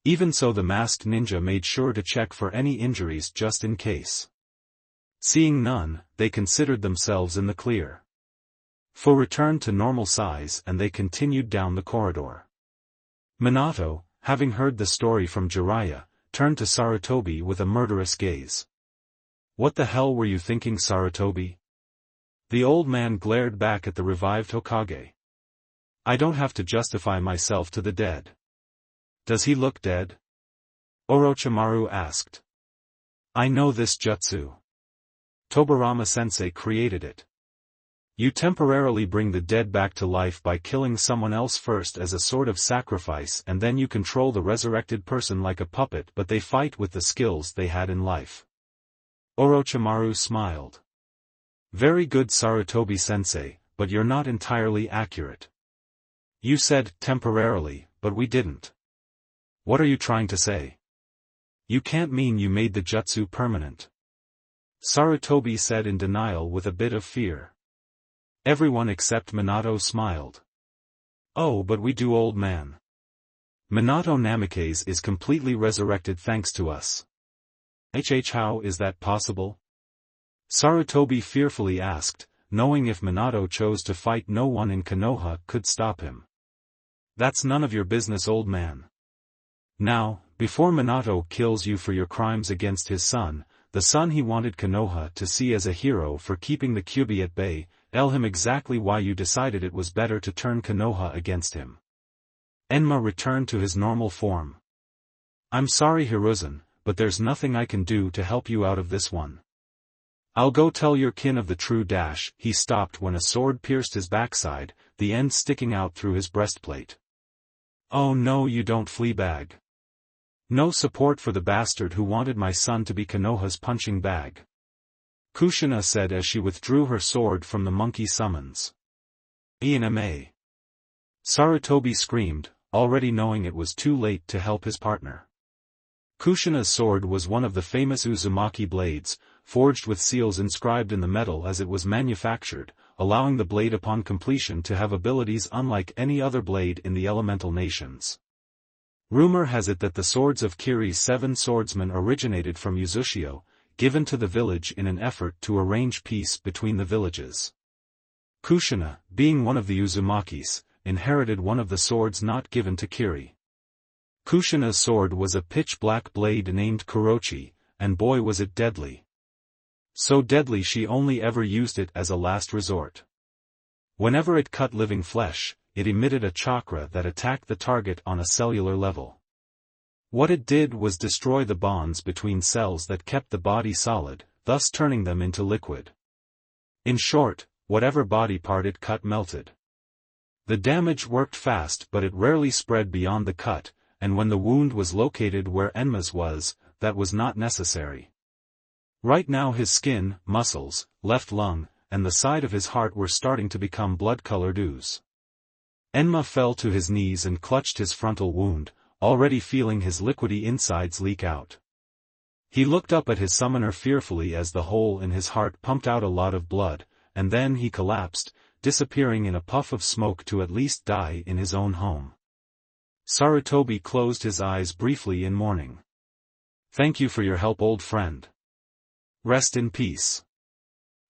Even so the masked ninja made sure to check for any injuries just in case. Seeing none, they considered themselves in the clear. Fu returned to normal size and they continued down the corridor. Minato, having heard the story from Jiraiya, turned to Sarutobi with a murderous gaze. "What the hell were you thinking, Sarutobi?" The old man glared back at the revived Hokage. "I don't have to justify myself to the dead." "Does he look dead?" Orochimaru asked. "I know this jutsu. Tobirama-sensei created it. You temporarily bring the dead back to life by killing someone else first as a sort of sacrifice and then you control the resurrected person like a puppet but they fight with the skills they had in life." Orochimaru smiled. "Very good Sarutobi-sensei, but you're not entirely accurate. You said, temporarily, but we didn't. What are you trying to say? You can't mean you made the jutsu permanent." Sarutobi said in denial with a bit of fear. Everyone except Minato smiled. "Oh, but we do, old man. Minato Namikaze is completely resurrected thanks to us." How is that possible?" Sarutobi fearfully asked, knowing if Minato chose to fight no one in Konoha could stop him. "That's none of your business, old man. Now, before Minato kills you for your crimes against his son, the son he wanted Konoha to see as a hero for keeping the Kyuubi at bay, tell him exactly why you decided it was better to turn Konoha against him." Enma returned to his normal form. "I'm sorry Hiruzen, but there's nothing I can do to help you out of this one. I'll go tell your kin of the true dash." He stopped when a sword pierced his backside, the end sticking out through his breastplate. "Oh no, you don't, Fleabag. No support for the bastard who wanted my son to be Konoha's punching bag," Kushina said as she withdrew her sword from the monkey summons. "Inma!" Sarutobi screamed, already knowing it was too late to help his partner. Kushina's sword was one of the famous Uzumaki blades, forged with seals inscribed in the metal as it was manufactured, allowing the blade upon completion to have abilities unlike any other blade in the elemental nations. Rumor has it that the swords of Kiri's 7 swordsmen originated from Uzushio, given to the village in an effort to arrange peace between the villages. Kushina, being one of the Uzumakis, inherited one of the swords not given to Kiri. Kushina's sword was a pitch-black blade named Kurochi, and boy was it deadly. So deadly she only ever used it as a last resort. Whenever it cut living flesh, it emitted a chakra that attacked the target on a cellular level. What it did was destroy the bonds between cells that kept the body solid, thus turning them into liquid. In short, whatever body part it cut melted. The damage worked fast but it rarely spread beyond the cut, and when the wound was located where Enma's was, that was not necessary. Right now his skin, muscles, left lung, and the side of his heart were starting to become blood-colored ooze. Enma fell to his knees and clutched his frontal wound, already feeling his liquidy insides leak out. He looked up at his summoner fearfully as the hole in his heart pumped out a lot of blood, and then he collapsed, disappearing in a puff of smoke to at least die in his own home. Sarutobi closed his eyes briefly in mourning. "Thank you for your help, old friend. Rest in peace."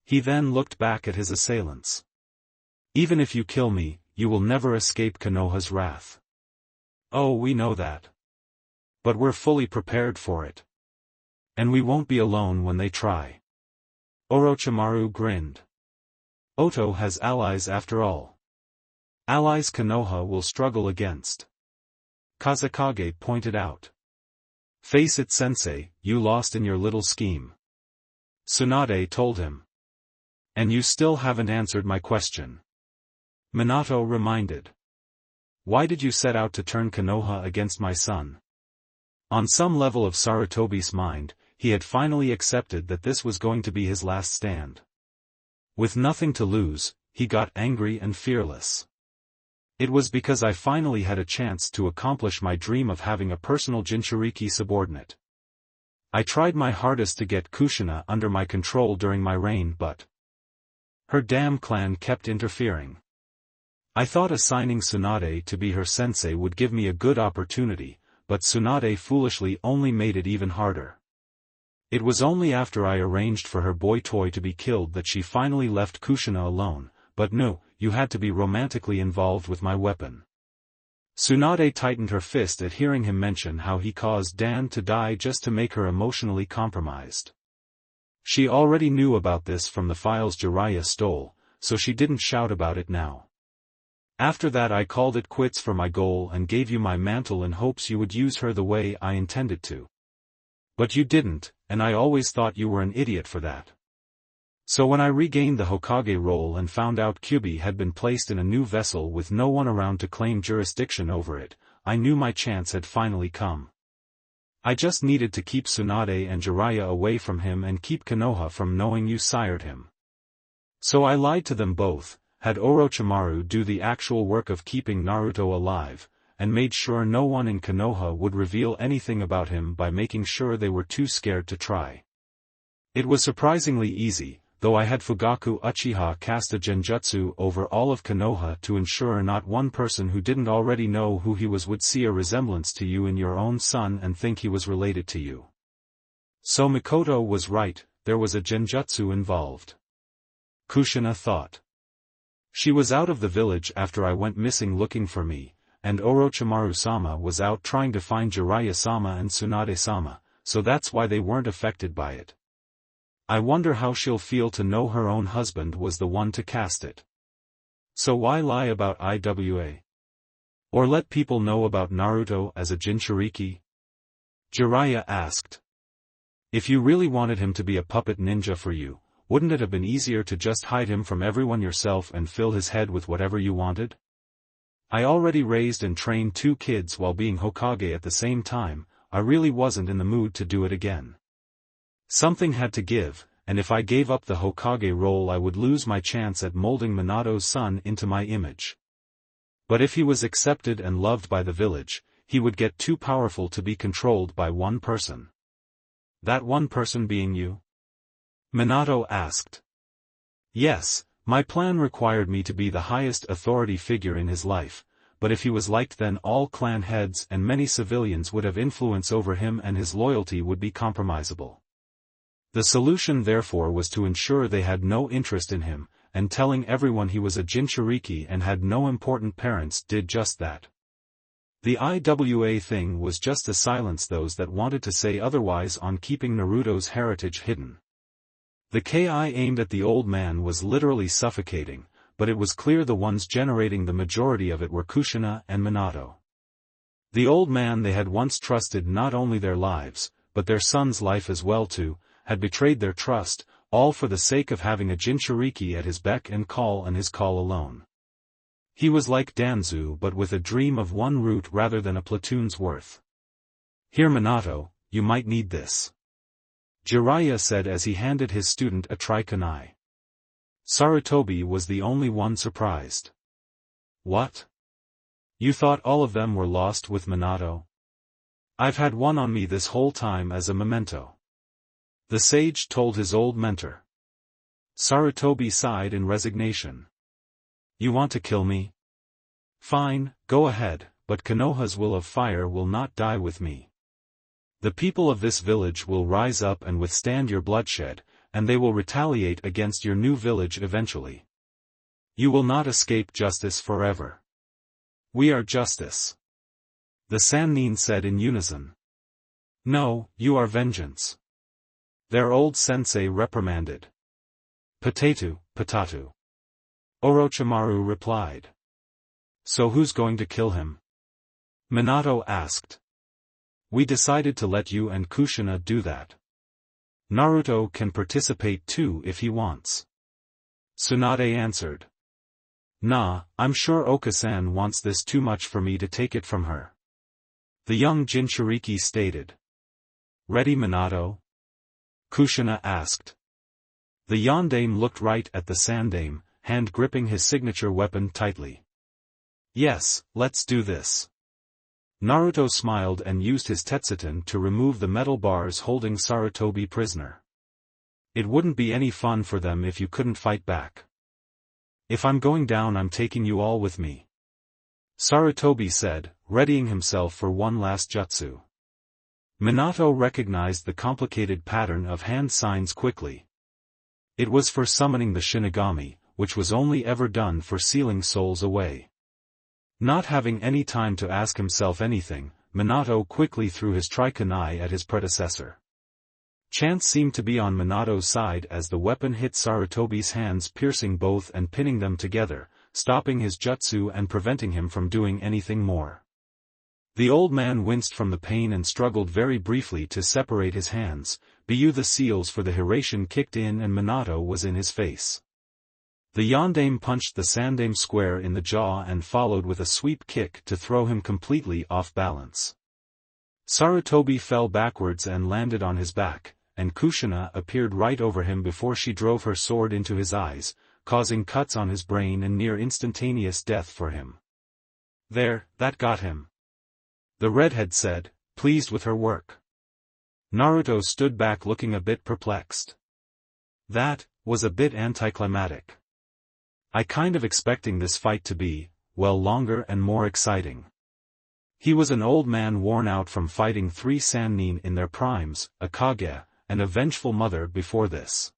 He then looked back at his assailants. "Even if you kill me, you will never escape Konoha's wrath." "Oh, we know that. But we're fully prepared for it. And we won't be alone when they try." Orochimaru grinned. "Oto has allies after all. Allies Konoha will struggle against," Kazekage pointed out. "Face it, sensei, you lost in your little scheme," Tsunade told him. "And you still haven't answered my question," Minato reminded. "Why did you set out to turn Konoha against my son?" On some level of Sarutobi's mind, he had finally accepted that this was going to be his last stand. With nothing to lose, he got angry and fearless. "It was because I finally had a chance to accomplish my dream of having a personal Jinchuriki subordinate. I tried my hardest to get Kushina under my control during my reign, but her damn clan kept interfering. I thought assigning Tsunade to be her sensei would give me a good opportunity, but Tsunade foolishly only made it even harder. It was only after I arranged for her boy toy to be killed that she finally left Kushina alone, but no, you had to be romantically involved with my weapon." Tsunade tightened her fist at hearing him mention how he caused Dan to die just to make her emotionally compromised. She already knew about this from the files Jiraiya stole, so she didn't shout about it now. "After that I called it quits for my goal and gave you my mantle in hopes you would use her the way I intended to. But you didn't, and I always thought you were an idiot for that. So when I regained the Hokage role and found out Kyubi had been placed in a new vessel with no one around to claim jurisdiction over it, I knew my chance had finally come. I just needed to keep Tsunade and Jiraiya away from him and keep Konoha from knowing you sired him. So I lied to them both, had Orochimaru do the actual work of keeping Naruto alive, and made sure no one in Konoha would reveal anything about him by making sure they were too scared to try. It was surprisingly easy, though I had Fugaku Uchiha cast a genjutsu over all of Konoha to ensure not one person who didn't already know who he was would see a resemblance to you in your own son and think he was related to you. So Mikoto was right, there was a genjutsu involved. Kushina thought. She was out of the village after I went missing looking for me, and Orochimaru-sama was out trying to find Jiraiya-sama and Tsunade-sama, so that's why they weren't affected by it. I wonder how she'll feel to know her own husband was the one to cast it. So why lie about IWA? Or let people know about Naruto as a Jinchuriki? Jiraiya asked. If you really wanted him to be a puppet ninja for you, wouldn't it have been easier to just hide him from everyone yourself and fill his head with whatever you wanted? I already raised and trained 2 kids while being Hokage at the same time, I really wasn't in the mood to do it again. Something had to give, and if I gave up the Hokage role I would lose my chance at molding Minato's son into my image. But if he was accepted and loved by the village, he would get too powerful to be controlled by one person. That one person being you? Minato asked. Yes, my plan required me to be the highest authority figure in his life, but if he was liked then all clan heads and many civilians would have influence over him and his loyalty would be compromisable. The solution therefore was to ensure they had no interest in him, and telling everyone he was a Jinchuriki and had no important parents did just that. The IWA thing was just to silence those that wanted to say otherwise on keeping Naruto's heritage hidden. The Ki aimed at the old man was literally suffocating, but it was clear the ones generating the majority of it were Kushina and Minato. The old man they had once trusted not only their lives, but their son's life as well too, had betrayed their trust, all for the sake of having a Jinchuriki at his beck and call and his call alone. He was like Danzu but with a dream of one root rather than a platoon's worth. Here Minato, you might need this. Jiraiya said as he handed his student a trikunai. Sarutobi was the only one surprised. What? You thought all of them were lost with Minato? I've had one on me this whole time as a memento. The sage told his old mentor. Sarutobi sighed in resignation. You want to kill me? Fine, go ahead, but Konoha's will of fire will not die with me. The people of this village will rise up and withstand your bloodshed, and they will retaliate against your new village eventually. You will not escape justice forever. We are justice. The Sannin said in unison. No, you are vengeance. Their old sensei reprimanded. Potato, potato. Orochimaru replied. So who's going to kill him? Minato asked. We decided to let you and Kushina do that. Naruto can participate too if he wants. Tsunade answered. Nah, I'm sure Oka-san wants this too much for me to take it from her. The young Jinchuriki stated. Ready Minato? Kushina asked. The Yondaime looked right at the Sandaime, hand gripping his signature weapon tightly. Yes, let's do this. Naruto smiled and used his Tetsuton to remove the metal bars holding Sarutobi prisoner. It wouldn't be any fun for them if you couldn't fight back. If I'm going down I'm taking you all with me. Sarutobi said, readying himself for one last jutsu. Minato recognized the complicated pattern of hand signs quickly. It was for summoning the Shinigami, which was only ever done for sealing souls away. Not having any time to ask himself anything, Minato quickly threw his trikunai at his predecessor. Chance seemed to be on Minato's side as the weapon hit Sarutobi's hands, piercing both and pinning them together, stopping his jutsu and preventing him from doing anything more. The old man winced from the pain and struggled very briefly to separate his hands, but the seals for the Hiraishin kicked in and Minato was in his face. The Yondaime punched the Sandaime square in the jaw and followed with a sweep kick to throw him completely off balance. Sarutobi fell backwards and landed on his back, and Kushina appeared right over him before she drove her sword into his eyes, causing cuts on his brain and near instantaneous death for him. There, that got him. The redhead said, pleased with her work. Naruto stood back looking a bit perplexed. That was a bit anticlimactic. I kind of expecting this fight to be, well, longer and more exciting. He was an old man worn out from fighting 3 Sannin in their primes, a Kage, and a vengeful mother before this.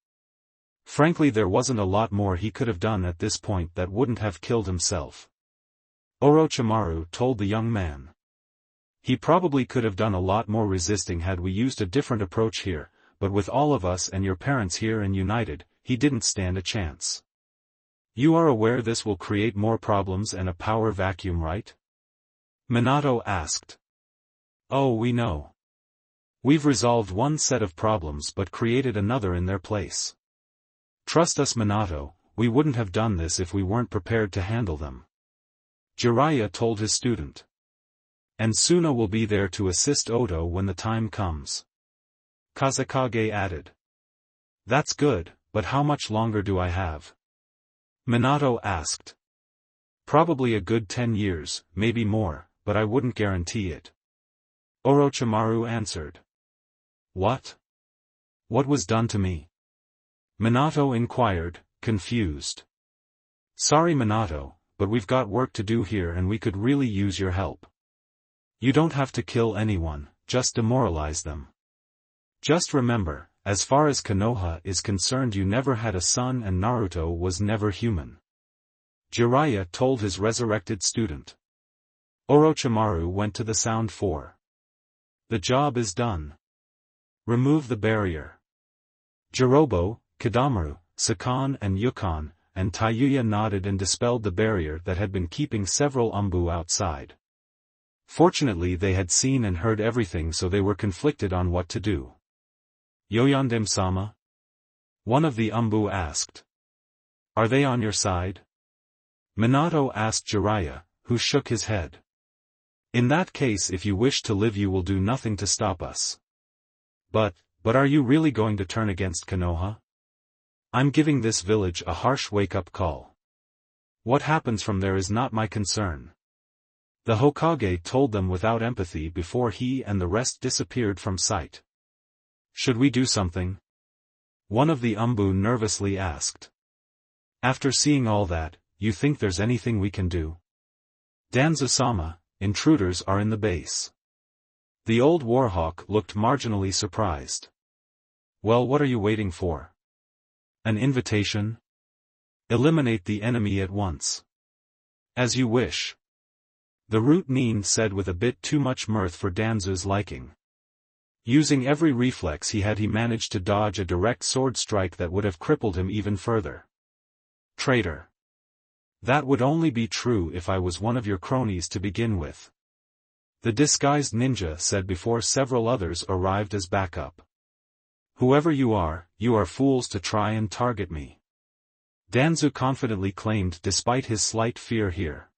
Frankly, there wasn't a lot more he could have done at this point that wouldn't have killed himself. Orochimaru told the young man. He probably could have done a lot more resisting had we used a different approach here, but with all of us and your parents here and united, he didn't stand a chance. You are aware this will create more problems and a power vacuum, right? Minato asked. Oh, we know. We've resolved one set of problems but created another in their place. Trust us Minato, we wouldn't have done this if we weren't prepared to handle them. Jiraiya told his student. And Suna will be there to assist Oto when the time comes. Kazekage added. That's good, but how much longer do I have? Minato asked. Probably a good 10 years, maybe more, but I wouldn't guarantee it. Orochimaru answered. What? What was done to me? Minato inquired, confused. Sorry Minato, but we've got work to do here and we could really use your help. You don't have to kill anyone, just demoralize them. Just remember, as far as Konoha is concerned, you never had a son and Naruto was never human. Jiraiya told his resurrected student. Orochimaru went to the sound 4. The job is done. Remove the barrier. Jirobo, Kadamaru, Sakan and Yukon, and Tayuya nodded and dispelled the barrier that had been keeping several Umbu outside. Fortunately they had seen and heard everything, so they were conflicted on what to do. Yoyondem-sama? One of the Umbu asked. Are they on your side? Minato asked Jiraiya, who shook his head. In that case, if you wish to live, you will do nothing to stop us. But are you really going to turn against Konoha? I'm giving this village a harsh wake-up call. What happens from there is not my concern. The Hokage told them without empathy before he and the rest disappeared from sight. Should we do something? One of the Umbu nervously asked. After seeing all that, you think there's anything we can do? Danzo-sama, intruders are in the base. The old warhawk looked marginally surprised. Well, what are you waiting for? An invitation? Eliminate the enemy at once. As you wish. The Root Nin said with a bit too much mirth for Danzo's liking. Using every reflex he had, he managed to dodge a direct sword strike that would have crippled him even further. Traitor. That would only be true if I was one of your cronies to begin with. The disguised ninja said before several others arrived as backup. Whoever you are fools to try and target me. Danzo confidently claimed despite his slight fear here.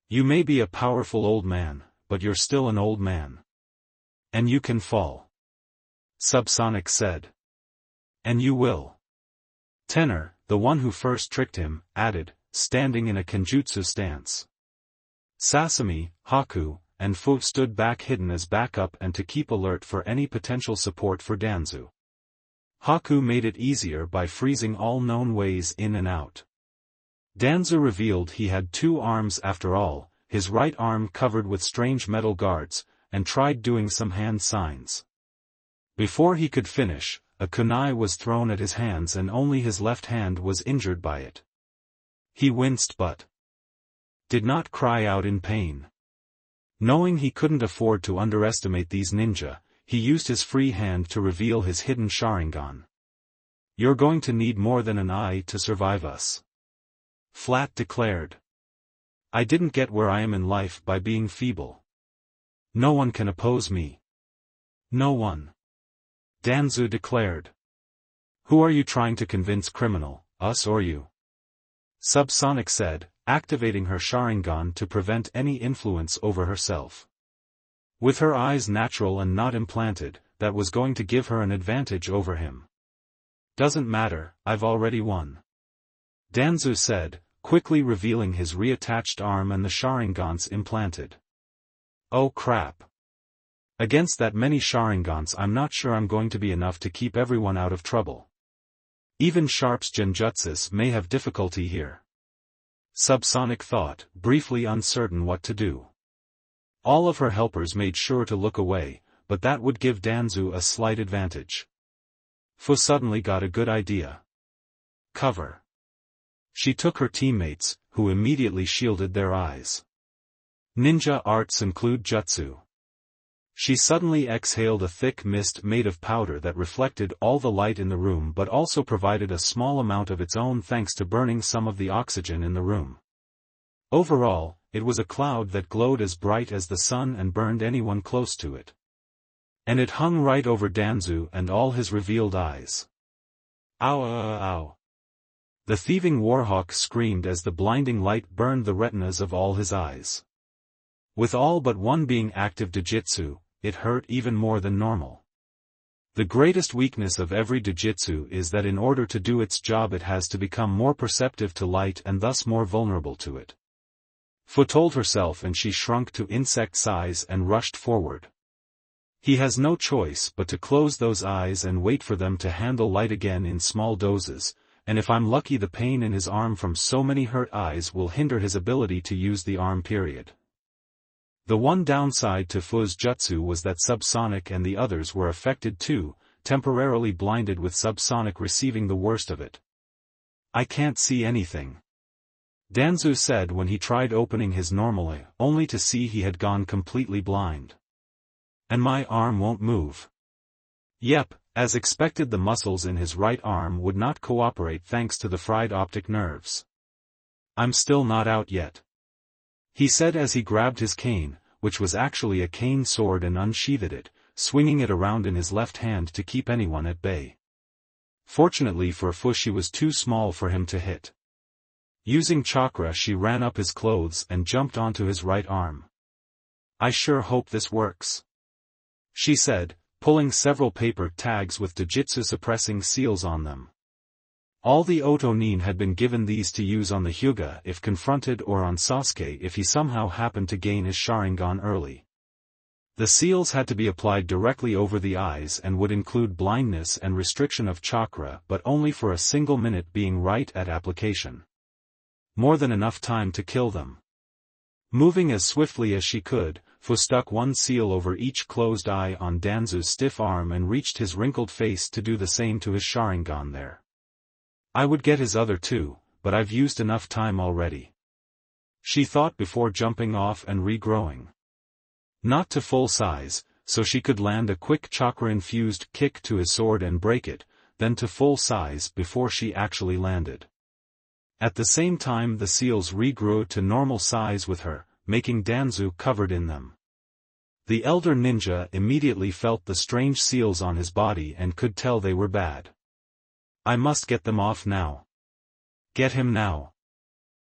You may be a powerful old man, but you're still an old man. And you can fall. Subsonic said. And you will. Tenor, the one who first tricked him, added, standing in a kenjutsu stance. Sasami, Haku, and Fu stood back hidden as backup and to keep alert for any potential support for Danzo. Haku made it easier by freezing all known ways in and out. Danzo revealed he had two arms after all, his right arm covered with strange metal guards, and tried doing some hand signs. Before he could finish, a kunai was thrown at his hands and only his left hand was injured by it. He winced but did not cry out in pain. Knowing he couldn't afford to underestimate these ninja, he used his free hand to reveal his hidden Sharingan. You're going to need more than an eye to survive us. Flat declared. I didn't get where I am in life by being feeble. No one can oppose me. No one. Danzo declared. Who are you trying to convince, criminal, us or you? Subsonic said, activating her Sharingan to prevent any influence over herself. With her eyes natural and not implanted, that was going to give her an advantage over him. Doesn't matter, I've already won. Danzo said, quickly revealing his reattached arm and the Sharingans implanted. Oh crap. Against that many Sharingans, I'm not sure I'm going to be enough to keep everyone out of trouble. Even Sharp's Genjutsus may have difficulty here. Subsonic thought, briefly uncertain what to do. All of her helpers made sure to look away, but that would give Danzo a slight advantage. Fu suddenly got a good idea. Cover. She took her teammates, who immediately shielded their eyes. Ninja arts include jutsu. She suddenly exhaled a thick mist made of powder that reflected all the light in the room but also provided a small amount of its own thanks to burning some of the oxygen in the room. Overall, it was a cloud that glowed as bright as the sun and burned anyone close to it. And it hung right over Danzo and all his revealed eyes. Ow, ow, ow. The thieving warhawk screamed as the blinding light burned the retinas of all his eyes. With all but one being active Dojutsu, it hurt even more than normal. The greatest weakness of every Dojutsu is that in order to do its job it has to become more perceptive to light and thus more vulnerable to it. Fu told herself, and she shrunk to insect size and rushed forward. He has no choice but to close those eyes and wait for them to handle light again in small doses, and if I'm lucky the pain in his arm from so many hurt eyes will hinder his ability to use the arm period. The one downside to Fu's jutsu was that Subsonic and the others were affected too, temporarily blinded with Subsonic receiving the worst of it. I can't see anything. Danzo said when he tried opening his normal eye, only to see he had gone completely blind. And my arm won't move. Yep, as expected the muscles in his right arm would not cooperate thanks to the fried optic nerves. I'm still not out yet. He said as he grabbed his cane, which was actually a cane sword, and unsheathed it, swinging it around in his left hand to keep anyone at bay. Fortunately for Fu, she was too small for him to hit. Using chakra, she ran up his clothes and jumped onto his right arm. "I sure hope this works," she said, pulling several paper tags with Dojutsu-suppressing seals on them. All the Oto nin had been given these to use on the Hyuga if confronted, or on Sasuke if he somehow happened to gain his Sharingan early. The seals had to be applied directly over the eyes and would include blindness and restriction of chakra, but only for a single minute, being right at application. More than enough time to kill them. Moving as swiftly as she could, Fu stuck one seal over each closed eye on Danzu's stiff arm and reached his wrinkled face to do the same to his Sharingan there. "I would get his other too, but I've used enough time already," she thought before jumping off and regrowing. Not to full size, so she could land a quick chakra-infused kick to his sword and break it, then to full size before she actually landed. At the same time the seals regrew to normal size with her, making Danzu covered in them. The elder ninja immediately felt the strange seals on his body and could tell they were bad. "I must get them off now. Get him now,"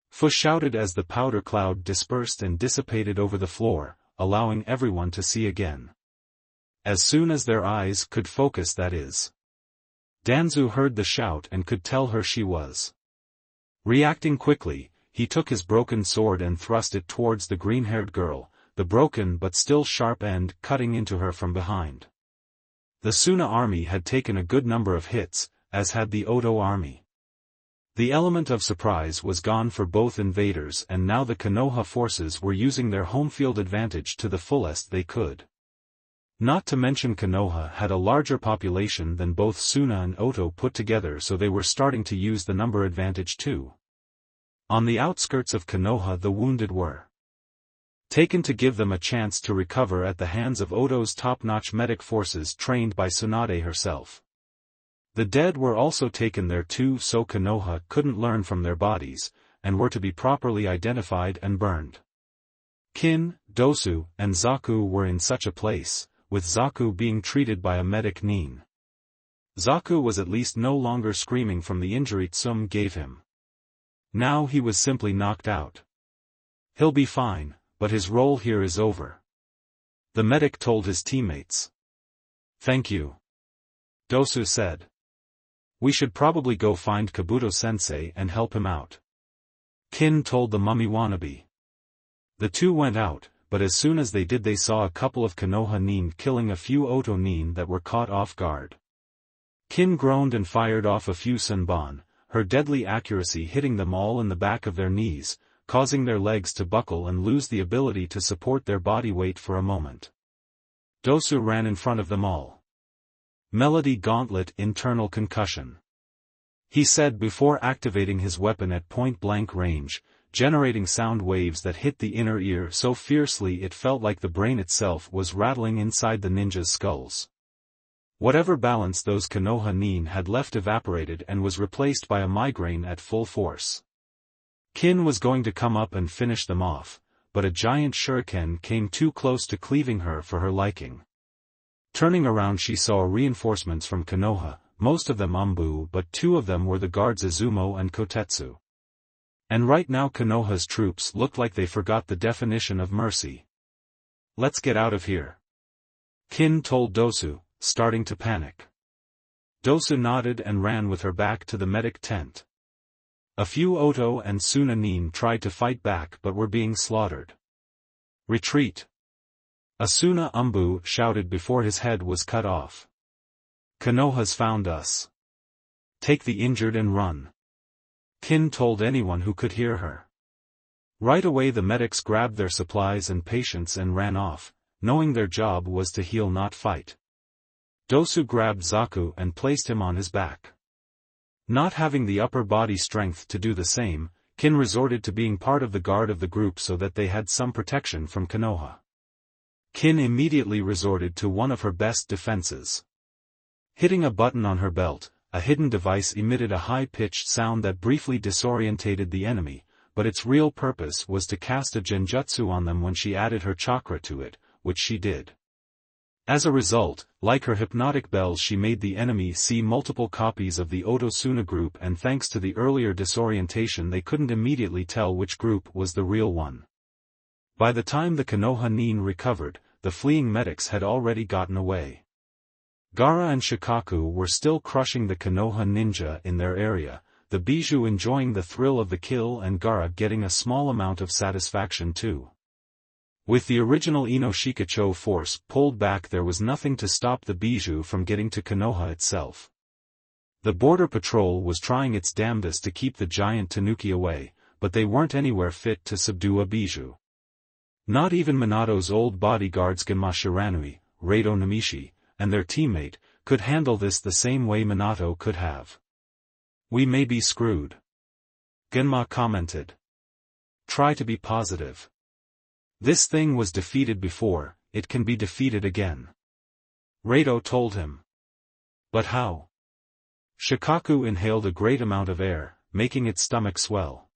Fu shouted as the powder cloud dispersed and dissipated over the floor, allowing everyone to see again. As soon as their eyes could focus, that is. Danzu heard the shout and could tell her she was. Reacting quickly, he took his broken sword and thrust it towards the green-haired girl, the broken but still sharp end cutting into her from behind. The Suna army had taken a good number of hits, as had the Oto army. The element of surprise was gone for both invaders, and now the Konoha forces were using their home field advantage to the fullest they could. Not to mention Konoha had a larger population than both Suna and Oto put together, so they were starting to use the number advantage too. On the outskirts of Konoha the wounded were taken to give them a chance to recover at the hands of Oto's top-notch medic forces trained by Tsunade herself. The dead were also taken there too, so Konoha couldn't learn from their bodies, and were to be properly identified and burned. Kin, Dosu, and Zaku were in such a place, with Zaku being treated by a medic nin. Zaku was at least no longer screaming from the injury Tsum gave him. Now he was simply knocked out. "He'll be fine, but his role here is over," the medic told his teammates. "Thank you," Dosu said. "We should probably go find Kabuto-sensei and help him out," Kin told the mummy wannabe. The two went out, but as soon as they did they saw a couple of Konoha nin killing a few Oto nin that were caught off guard. Kin groaned and fired off a few Senbon, her deadly accuracy hitting them all in the back of their knees, causing their legs to buckle and lose the ability to support their body weight for a moment. Dosu ran in front of them all. "Melody Gauntlet internal concussion," he said before activating his weapon at point-blank range, generating sound waves that hit the inner ear so fiercely it felt like the brain itself was rattling inside the ninjas' skulls. Whatever balance those Konoha nin had left evaporated and was replaced by a migraine at full force. Kin was going to come up and finish them off, but a giant shuriken came too close to cleaving her for her liking. Turning around she saw reinforcements from Konoha, most of them Umbu, but two of them were the guards Izumo and Kotetsu. And right now Konoha's troops looked like they forgot the definition of mercy. "Let's get out of here," Kin told Dosu, starting to panic. Dosu nodded and ran with her back to the medic tent. A few Oto and Suna nin tried to fight back but were being slaughtered. "Retreat!" a Suna Umbu shouted before his head was cut off. "Konoha's found us. Take the injured and run," Kin told anyone who could hear her. Right away the medics grabbed their supplies and patients and ran off, knowing their job was to heal not fight. Dosu grabbed Zaku and placed him on his back. Not having the upper body strength to do the same, Kin resorted to being part of the guard of the group so that they had some protection from Konoha. Kin immediately resorted to one of her best defenses. Hitting a button on her belt, a hidden device emitted a high-pitched sound that briefly disorientated the enemy, but its real purpose was to cast a genjutsu on them when she added her chakra to it, which she did. As a result, like her hypnotic bells, she made the enemy see multiple copies of the Otosuna group, and thanks to the earlier disorientation they couldn't immediately tell which group was the real one. By the time the Konoha nin recovered, the fleeing medics had already gotten away. Gaara and Shikaku were still crushing the Konoha ninja in their area, the Bijou enjoying the thrill of the kill and Gaara getting a small amount of satisfaction too. With the original Inoshikacho force pulled back, there was nothing to stop the Bijou from getting to Konoha itself. The border patrol was trying its damnedest to keep the giant tanuki away, but they weren't anywhere fit to subdue a Bijou. Not even Minato's old bodyguards Genma Shiranui, Reido Namishi, and their teammate, could handle this the same way Minato could have. "We may be screwed," Genma commented. "Try to be positive. This thing was defeated before, it can be defeated again," Reido told him. "But how?" Shikaku inhaled a great amount of air, making its stomach swell.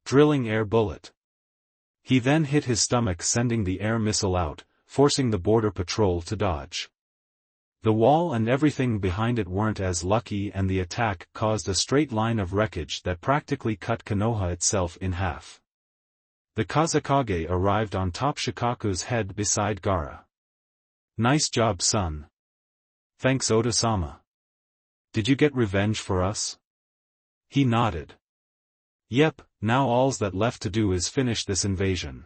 "Drilling air bullet." He then hit his stomach, sending the air missile out, forcing the border patrol to dodge. The wall and everything behind it weren't as lucky, and the attack caused a straight line of wreckage that practically cut Konoha itself in half. The Kazekage arrived on top Shikaku's head beside Gaara. "Nice job, son." "Thanks, Oda-sama." "Did you get revenge for us?" He nodded. "Yep, now all's that left to do is finish this invasion."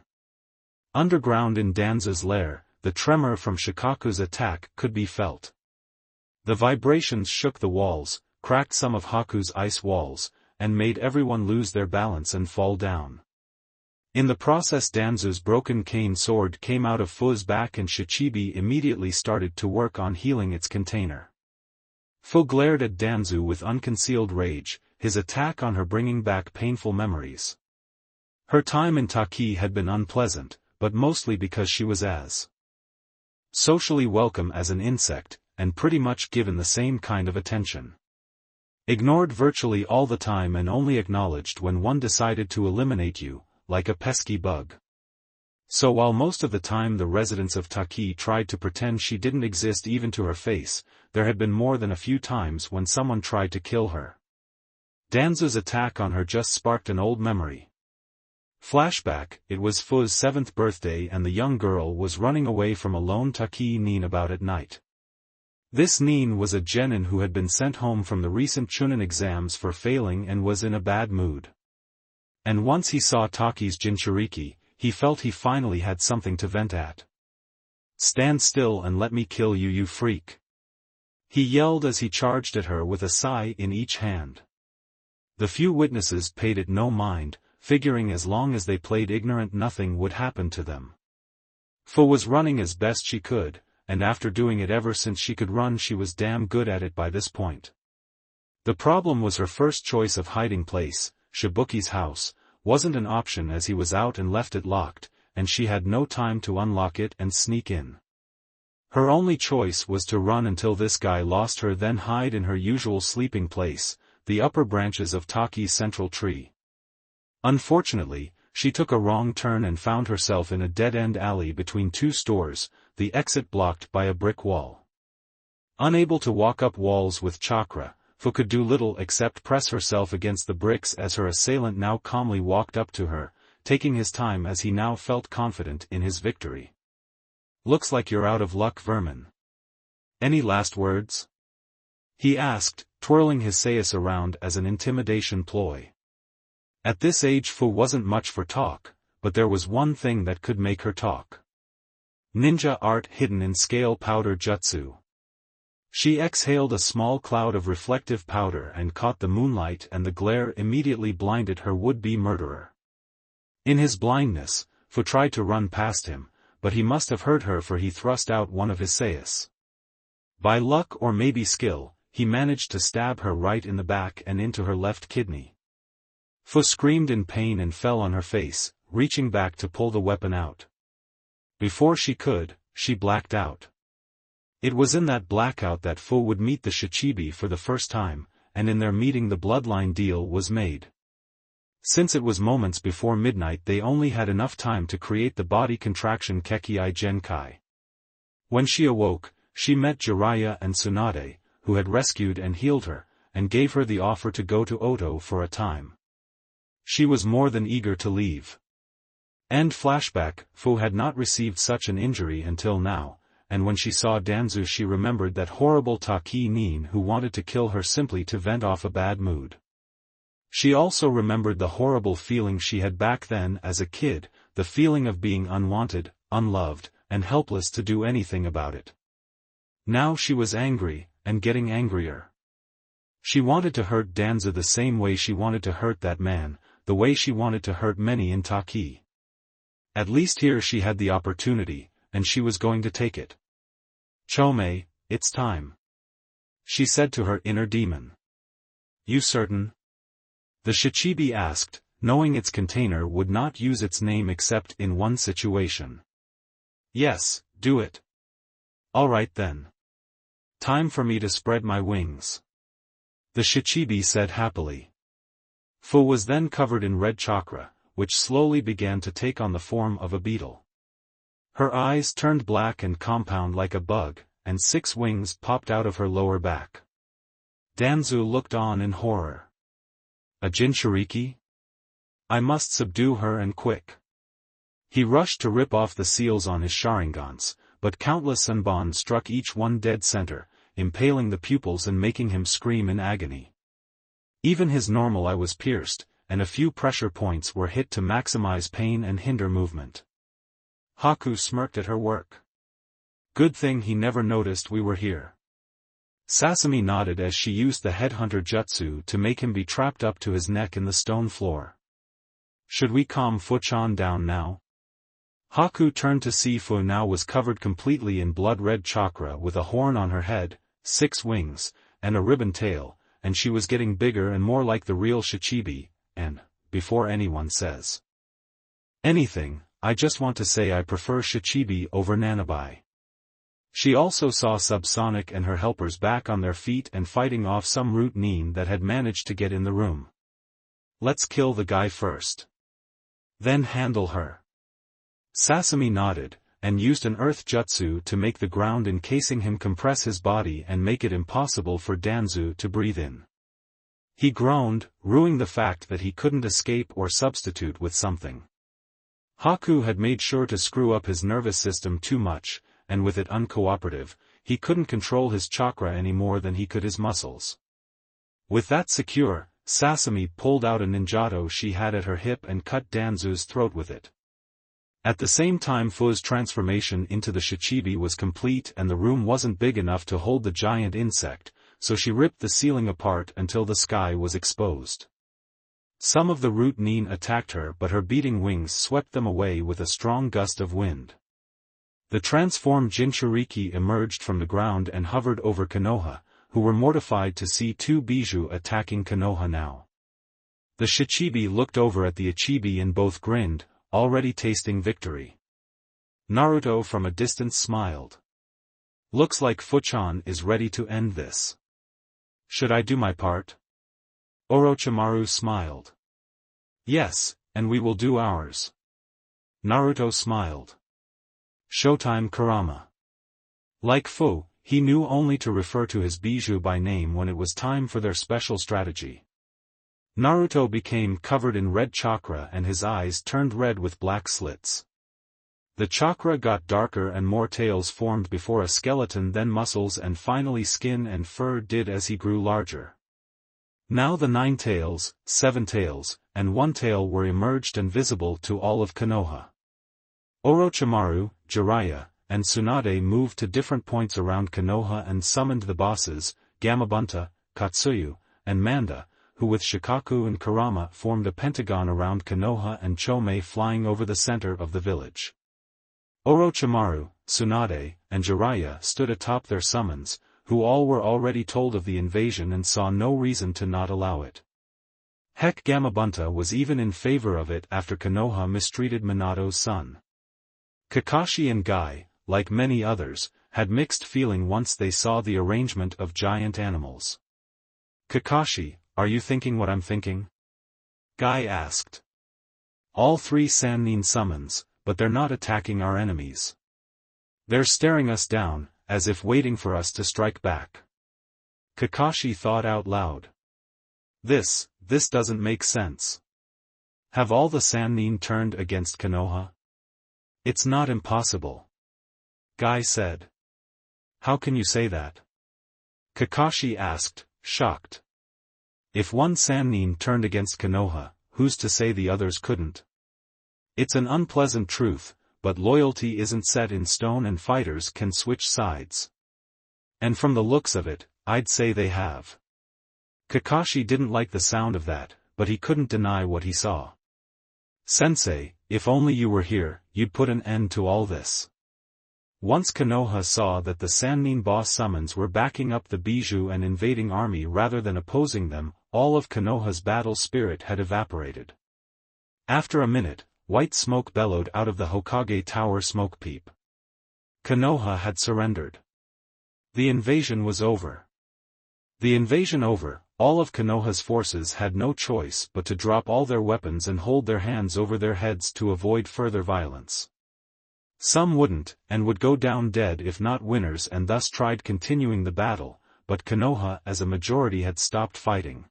Underground in Danzo's lair, the tremor from Shikaku's attack could be felt. The vibrations shook the walls, cracked some of Haku's ice walls, and made everyone lose their balance and fall down. In the process, Danzo's broken cane sword came out of Fu's back, and Shichibi immediately started to work on healing its container. Fu glared at Danzo with unconcealed rage, his attack on her bringing back painful memories. Her time in Taki had been unpleasant, but mostly because she was as socially welcome as an insect, and pretty much given the same kind of attention. Ignored virtually all the time and only acknowledged when one decided to eliminate you, like a pesky bug. So while most of the time the residents of Taki tried to pretend she didn't exist even to her face, there had been more than a few times when someone tried to kill her. Danzo's attack on her just sparked an old memory. Flashback: it was Fu's 7th birthday and the young girl was running away from a lone Taki nin about at night. This nin was a genin who had been sent home from the recent Chunin exams for failing and was in a bad mood. And once he saw Taki's Jinchuriki, he felt he finally had something to vent at. "Stand still and let me kill you, you freak!" he yelled as he charged at her with a sai in each hand. The few witnesses paid it no mind, figuring as long as they played ignorant nothing would happen to them. Fu was running as best she could, and after doing it ever since she could run, she was damn good at it by this point. The problem was her first choice of hiding place, Shibuki's house, wasn't an option as he was out and left it locked, and she had no time to unlock it and sneak in. Her only choice was to run until this guy lost her, then hide in her usual sleeping place, the upper branches of Taki's central tree. Unfortunately, she took a wrong turn and found herself in a dead-end alley between two stores, the exit blocked by a brick wall. Unable to walk up walls with chakra, Fu could do little except press herself against the bricks as her assailant now calmly walked up to her, taking his time as he now felt confident in his victory. "Looks like you're out of luck, vermin. Any last words?" he asked, twirling his sais around as an intimidation ploy. At this age Fu wasn't much for talk, but there was one thing that could make her talk. Ninja art hidden in scale powder jutsu. She exhaled a small cloud of reflective powder and caught the moonlight, and the glare immediately blinded her would-be murderer. In his blindness, Fu tried to run past him, but he must have heard her, for he thrust out one of his sais. By luck or maybe skill, he managed to stab her right in the back and into her left kidney. Fu screamed in pain and fell on her face, reaching back to pull the weapon out. Before she could, she blacked out. It was in that blackout that Fu would meet the Shichibi for the first time, and in their meeting the bloodline deal was made. Since it was moments before midnight, they only had enough time to create the body contraction Kekii Genkai. When she awoke, she met Jiraiya and Tsunade, who had rescued and healed her, and gave her the offer to go to Oto for a time. She was more than eager to leave. End flashback. Fu had not received such an injury until now, and when she saw Danzu she remembered that horrible Taki Nin who wanted to kill her simply to vent off a bad mood. She also remembered the horrible feeling she had back then as a kid, the feeling of being unwanted, unloved, and helpless to do anything about it. Now she was angry, and getting angrier. She wanted to hurt Danzu the same way she wanted to hurt that man, the way she wanted to hurt many in Taki. At least here she had the opportunity, and she was going to take it. Chome, it's time. She said to her inner demon. You certain? The Shichibi asked, knowing its container would not use its name except in one situation. Yes, do it. Alright then. Time for me to spread my wings. The Shichibi said happily. Fu was then covered in red chakra, which slowly began to take on the form of a beetle. Her eyes turned black and compound like a bug, and 6 wings popped out of her lower back. Danzu looked on in horror. A Jinchuriki? I must subdue her and quick. He rushed to rip off the seals on his Sharingans, but countless Senbon struck each one dead center, impaling the pupils and making him scream in agony. Even his normal eye was pierced, and a few pressure points were hit to maximize pain and hinder movement. Haku smirked at her work. Good thing he never noticed we were here. Sasami nodded as she used the headhunter jutsu to make him be trapped up to his neck in the stone floor. Should we calm Fuchan down now? Haku turned to see Fu now was covered completely in blood-red chakra with a horn on her head, 6 wings, and a ribbon tail, and she was getting bigger and more like the real Shichibi, and, before anyone says anything, I just want to say I prefer Shichibi over Nanabai. She also saw Subsonic and her helpers back on their feet and fighting off some root Nin that had managed to get in the room. Let's kill the guy first. Then handle her. Sasami nodded, and used an earth jutsu to make the ground encasing him compress his body and make it impossible for Danzu to breathe in. He groaned, ruing the fact that he couldn't escape or substitute with something. Haku had made sure to screw up his nervous system too much, and with it uncooperative, he couldn't control his chakra any more than he could his muscles. With that secure, Sasami pulled out a ninjato she had at her hip and cut Danzu's throat with it. At the same time Fu's transformation into the Shichibi was complete and the room wasn't big enough to hold the giant insect, so she ripped the ceiling apart until the sky was exposed. Some of the root Nin attacked her but her beating wings swept them away with a strong gust of wind. The transformed Jinchuriki emerged from the ground and hovered over Konoha, who were mortified to see 2 Bijou attacking Konoha now. The Shichibi looked over at the Ichibi and both grinned, already tasting victory. Naruto from a distance smiled. Looks like Fuchan is ready to end this. Should I do my part? Orochimaru smiled. Yes, and we will do ours. Naruto smiled. Showtime Kurama. Like Fu, he knew only to refer to his Bijou by name when it was time for their special strategy. Naruto became covered in red chakra and his eyes turned red with black slits. The chakra got darker and more tails formed before a skeleton, then muscles, and finally skin and fur did as he grew larger. Now the 9 tails, 7 tails, and 1 tail were emerged and visible to all of Konoha. Orochimaru, Jiraiya, and Tsunade moved to different points around Konoha and summoned the bosses, Gamabunta, Katsuyu, and Manda, who with Shikaku and Kurama formed a pentagon around Konoha and Chome flying over the center of the village. Orochimaru, Tsunade, and Jiraiya stood atop their summons, who all were already told of the invasion and saw no reason to not allow it. Heck, Gamabunta was even in favor of it after Konoha mistreated Minato's son. Kakashi and Guy, like many others, had mixed feeling once they saw the arrangement of giant animals. Kakashi, are you thinking what I'm thinking? Guy asked. All 3 Sannin summons, but they're not attacking our enemies. They're staring us down, as if waiting for us to strike back. Kakashi thought out loud. This doesn't make sense. Have all the Sannin turned against Konoha? It's not impossible. Guy said. How can you say that? Kakashi asked, shocked. If one Sannin turned against Konoha, who's to say the others couldn't? It's an unpleasant truth, but loyalty isn't set in stone and fighters can switch sides. And from the looks of it, I'd say they have. Kakashi didn't like the sound of that, but he couldn't deny what he saw. Sensei, if only you were here, you'd put an end to all this. Once Konoha saw that the Sannin boss summons were backing up the Bijou and invading army rather than opposing them, all of Konoha's battle spirit had evaporated. After a minute, white smoke bellowed out of the Hokage tower smoke peep. Konoha had surrendered. The invasion was over. The invasion over, all of Konoha's forces had no choice but to drop all their weapons and hold their hands over their heads to avoid further violence. Some wouldn't, and would go down dead if not winners and thus tried continuing the battle, but Konoha as a majority had stopped fighting.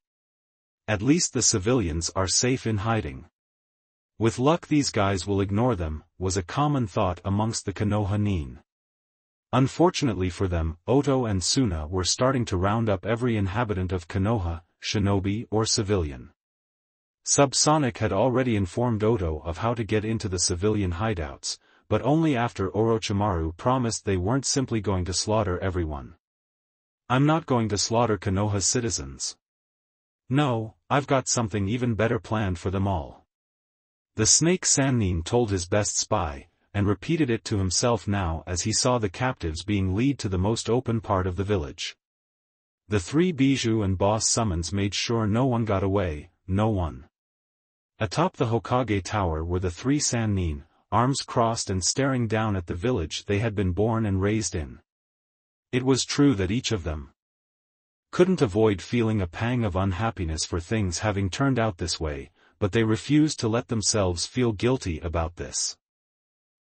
At least the civilians are safe in hiding. With luck these guys will ignore them, was a common thought amongst the Konoha nin. Unfortunately for them, Oto and Suna were starting to round up every inhabitant of Konoha, shinobi or civilian. Subsonic had already informed Oto of how to get into the civilian hideouts, but only after Orochimaru promised they weren't simply going to slaughter everyone. I'm not going to slaughter Konoha's citizens. No, I've got something even better planned for them all. The Snake Sannin told his best spy, and repeated it to himself now as he saw the captives being led to the most open part of the village. The three Bijou and boss summons made sure no one got away, no one. Atop the Hokage tower were the three Sannin, arms crossed and staring down at the village they had been born and raised in. It was true that each of them couldn't avoid feeling a pang of unhappiness for things having turned out this way, but they refused to let themselves feel guilty about this.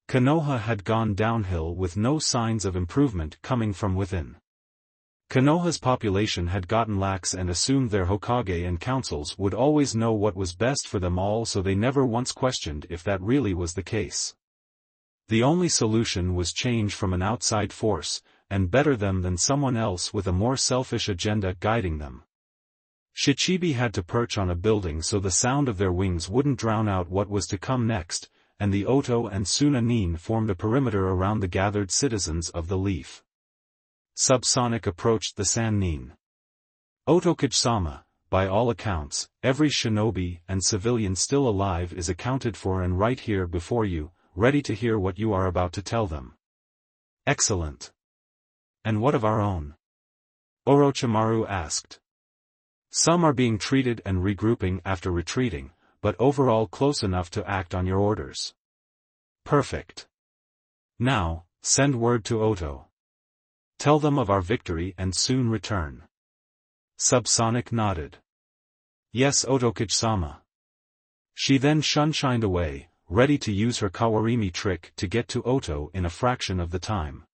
Konoha had gone downhill with no signs of improvement coming from within. Konoha's population had gotten lax and assumed their Hokage and councils would always know what was best for them all, so they never once questioned if that really was the case. The only solution was change from an outside force, and better them than someone else with a more selfish agenda guiding them. Shichibi had to perch on a building so the sound of their wings wouldn't drown out what was to come next, and the Oto and Suna nin formed a perimeter around the gathered citizens of the Leaf. Subsonic approached the Sannin. Otokage-sama, by all accounts, every shinobi and civilian still alive is accounted for and right here before you, ready to hear what you are about to tell them. Excellent. And what of our own? Orochimaru asked. Some are being treated and regrouping after retreating, but overall close enough to act on your orders. Perfect. Now, send word to Oto. Tell them of our victory and soon return. Subsonic nodded. Yes, Otokage-sama. She then shunshined away, ready to use her Kawarimi trick to get to Oto in a fraction of the time.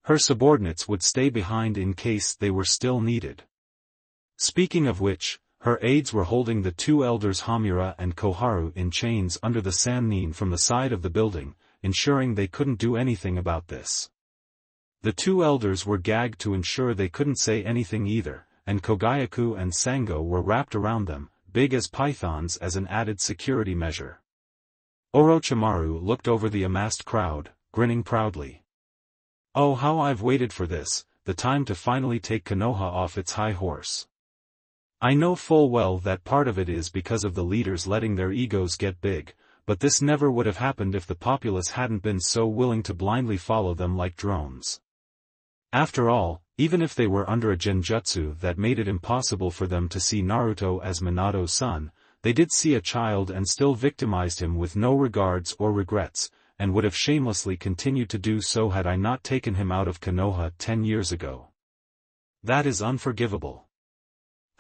Her subordinates would stay behind in case they were still needed. Speaking of which, her aides were holding the two elders Hamura and Koharu in chains under the Sannin from the side of the building, ensuring they couldn't do anything about this. The two elders were gagged to ensure they couldn't say anything either, and Kogayaku and Sango were wrapped around them, big as pythons as an added security measure. Orochimaru looked over the amassed crowd, grinning proudly. Oh, how I've waited for this, the time to finally take Konoha off its high horse. I know full well that part of it is because of the leaders letting their egos get big, but this never would have happened if the populace hadn't been so willing to blindly follow them like drones. After all, even if they were under a genjutsu that made it impossible for them to see Naruto as Minato's son, they did see a child and still victimized him with no regards or regrets, and would have shamelessly continued to do so had I not taken him out of Konoha 10 years ago. That is unforgivable.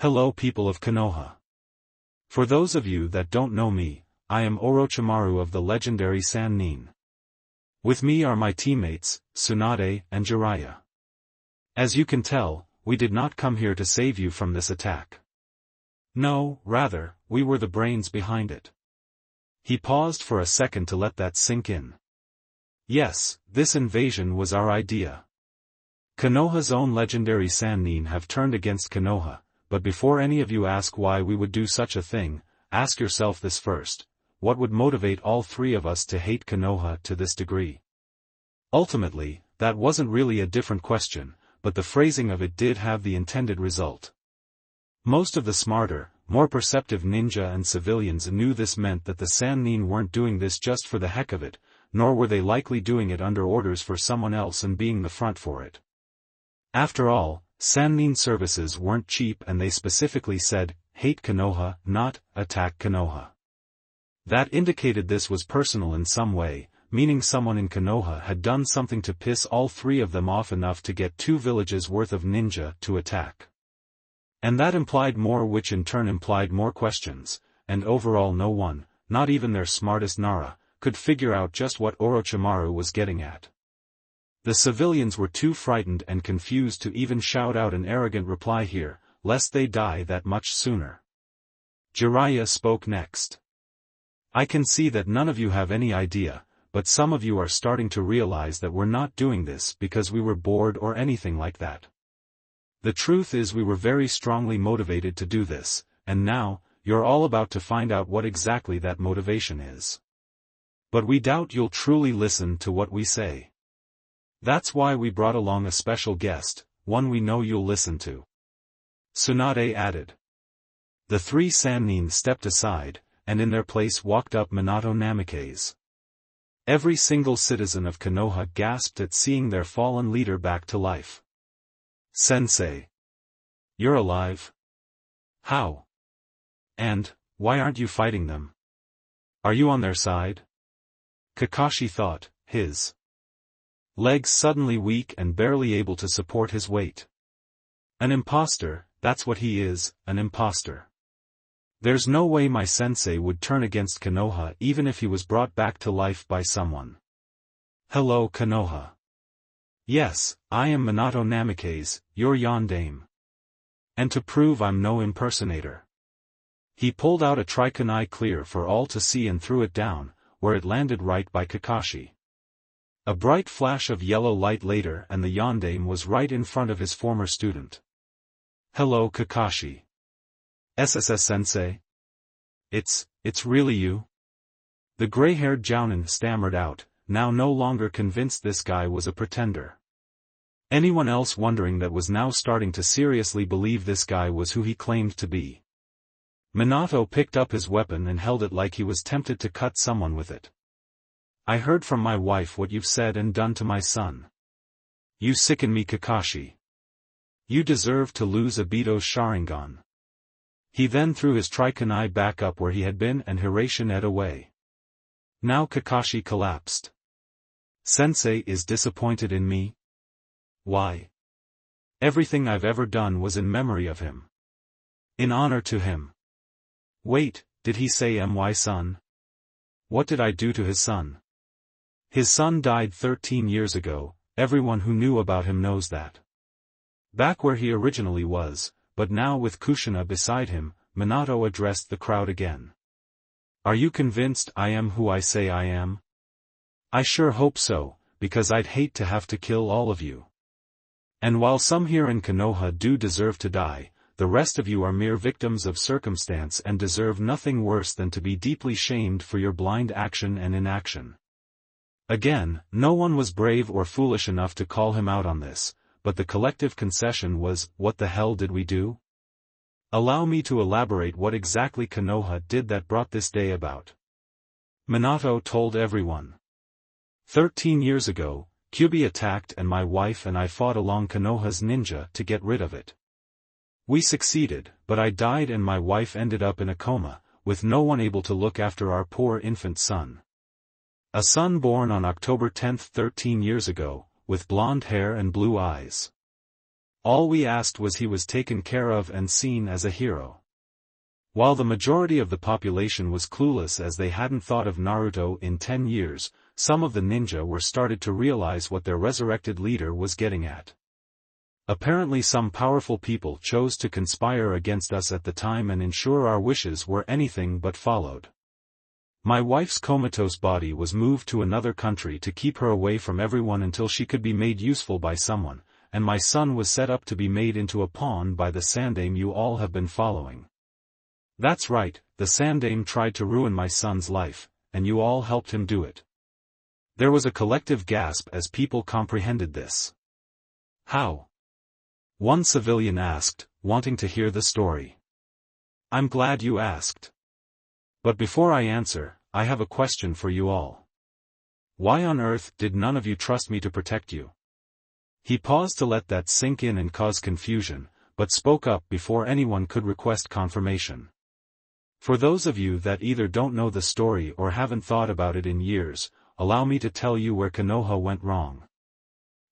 Hello people of Konoha. For those of you that don't know me, I am Orochimaru of the legendary Sannin. With me are my teammates, Tsunade and Jiraiya. As you can tell, we did not come here to save you from this attack. No, rather, we were the brains behind it. He paused for a second to let that sink in. Yes, this invasion was our idea. Konoha's own legendary Sannin have turned against Konoha, but before any of you ask why we would do such a thing, ask yourself this first: what would motivate all three of us to hate Konoha to this degree? Ultimately, that wasn't really a different question, but the phrasing of it did have the intended result. Most of the smarter, more perceptive ninja and civilians knew this meant that the Sannin weren't doing this just for the heck of it, nor were they likely doing it under orders for someone else and being the front for it. After all, Sannin services weren't cheap, and they specifically said, hate Konoha, not attack Konoha. That indicated this was personal in some way, meaning someone in Konoha had done something to piss all three of them off enough to get 2 villages worth of ninja to attack. And that implied more, which in turn implied more questions, and overall no one, not even their smartest Nara, could figure out just what Orochimaru was getting at. The civilians were too frightened and confused to even shout out an arrogant reply here, lest they die that much sooner. Jiraiya spoke next. I can see that none of you have any idea, but some of you are starting to realize that we're not doing this because we were bored or anything like that. The truth is, we were very strongly motivated to do this, and now, you're all about to find out what exactly that motivation is. But we doubt you'll truly listen to what we say. That's why we brought along a special guest, one we know you'll listen to. Tsunade added. The 3 Sannin stepped aside, and in their place walked up Minato Namikaze. Every single citizen of Konoha gasped at seeing their fallen leader back to life. Sensei. You're alive? How? And, why aren't you fighting them? Are you on their side? Kakashi thought, his legs suddenly weak and barely able to support his weight. An imposter, that's what he is, an imposter. There's no way my sensei would turn against Konoha even if he was brought back to life by someone. Hello Konoha. Yes, I am Minato Namikaze, your yondaime. And to prove I'm no impersonator. He pulled out a trikunai clear for all to see and threw it down, where it landed right by Kakashi. A bright flash of yellow light later and the yondaime was right in front of his former student. Hello Kakashi. SSS sensei? It's really you? The gray-haired jounin stammered out, now no longer convinced this guy was a pretender. Anyone else wondering that was now starting to seriously believe this guy was who he claimed to be. Minato picked up his weapon and held it like he was tempted to cut someone with it. I heard from my wife what you've said and done to my son. You sicken me Kakashi. You deserve to lose Obito's Sharingan. He then threw his trikunai back up where he had been and Hirashin it away. Now Kakashi collapsed. Sensei is disappointed in me? Why? Everything I've ever done was in memory of him. In honor to him. Wait, did he say my son? What did I do to his son? His son died 13 years ago, everyone who knew about him knows that. Back where he originally was, but now with Kushina beside him, Minato addressed the crowd again. Are you convinced I am who I say I am? I sure hope so, because I'd hate to have to kill all of you. And while some here in Konoha do deserve to die, the rest of you are mere victims of circumstance and deserve nothing worse than to be deeply shamed for your blind action and inaction. Again, no one was brave or foolish enough to call him out on this, but the collective concession was, what the hell did we do? Allow me to elaborate what exactly Konoha did that brought this day about. Minato told everyone. 13 years ago, Kyuubi attacked and my wife and I fought along Konoha's ninja to get rid of it. We succeeded, but I died and my wife ended up in a coma, with no one able to look after our poor infant son. A son born on October 10, 13 years ago, with blonde hair and blue eyes. All we asked was he was taken care of and seen as a hero. While the majority of the population was clueless as they hadn't thought of Naruto in 10 years, some of the ninja were started to realize what their resurrected leader was getting at. Apparently some powerful people chose to conspire against us at the time and ensure our wishes were anything but followed. My wife's comatose body was moved to another country to keep her away from everyone until she could be made useful by someone, and my son was set up to be made into a pawn by the Sandaime you all have been following. That's right, the Sandaime tried to ruin my son's life, and you all helped him do it. There was a collective gasp as people comprehended this. How? One civilian asked, wanting to hear the story. I'm glad you asked. But before I answer, I have a question for you all. Why on earth did none of you trust me to protect you? He paused to let that sink in and cause confusion, but spoke up before anyone could request confirmation. For those of you that either don't know the story or haven't thought about it in years, allow me to tell you where Konoha went wrong.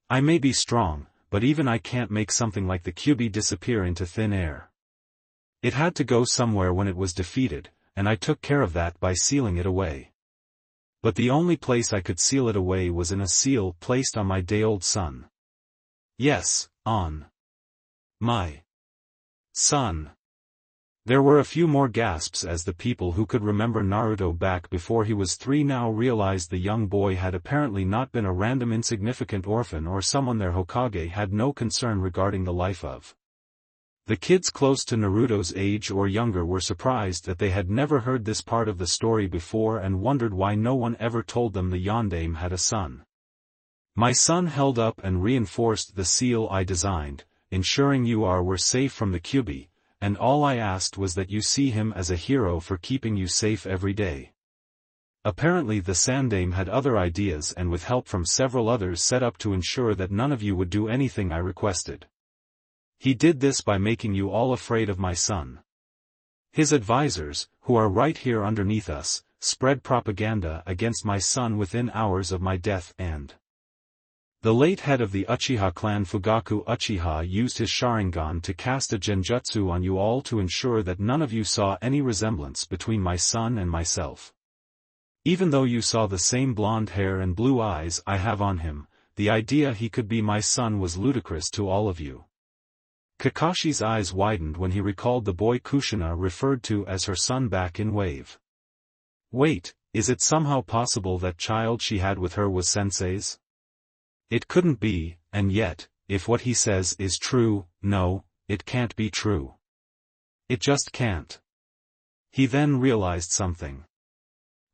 I may be strong, but even I can't make something like the Kyuubi disappear into thin air. It had to go somewhere when it was defeated, and I took care of that by sealing it away. But the only place I could seal it away was in a seal placed on my day-old son. Yes, on my son. There were a few more gasps as the people who could remember Naruto back before he was 3 now realized the young boy had apparently not been a random insignificant orphan or someone their Hokage had no concern regarding the life of. The kids close to Naruto's age or younger were surprised that they had never heard this part of the story before and wondered why no one ever told them the Yondaime had a son. My son held up and reinforced the seal I designed, ensuring you were safe from the Kyuubi, and all I asked was that you see him as a hero for keeping you safe every day. Apparently the Sandaime had other ideas and with help from several others set up to ensure that none of you would do anything I requested. He did this by making you all afraid of my son. His advisors, who are right here underneath us, spread propaganda against my son within hours of my death and the late head of the Uchiha clan Fugaku Uchiha used his Sharingan to cast a genjutsu on you all to ensure that none of you saw any resemblance between my son and myself. Even though you saw the same blonde hair and blue eyes I have on him, the idea he could be my son was ludicrous to all of you. Kakashi's eyes widened when he recalled the boy Kushina referred to as her son back in Wave. Wait, is it somehow possible that child she had with her was Sensei's? It couldn't be, and yet, if what he says is true, no, it can't be true. It just can't. He then realized something.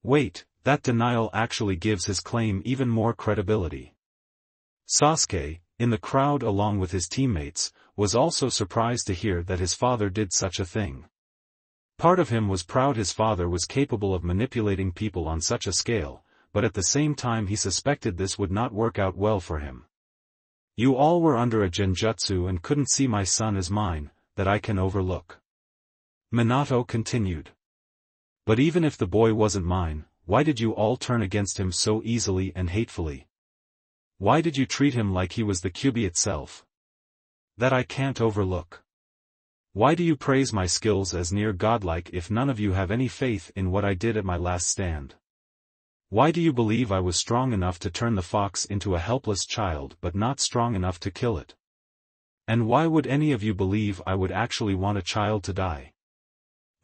Wait, that denial actually gives his claim even more credibility. Sasuke, in the crowd along with his teammates, was also surprised to hear that his father did such a thing. Part of him was proud his father was capable of manipulating people on such a scale, but at the same time he suspected this would not work out well for him. You all were under a genjutsu and couldn't see my son as mine, that I can overlook. Minato continued. But even if the boy wasn't mine, why did you all turn against him so easily and hatefully? Why did you treat him like he was the Kyuubi itself? That I can't overlook. Why do you praise my skills as near godlike if none of you have any faith in what I did at my last stand? Why do you believe I was strong enough to turn the fox into a helpless child but not strong enough to kill it? And why would any of you believe I would actually want a child to die?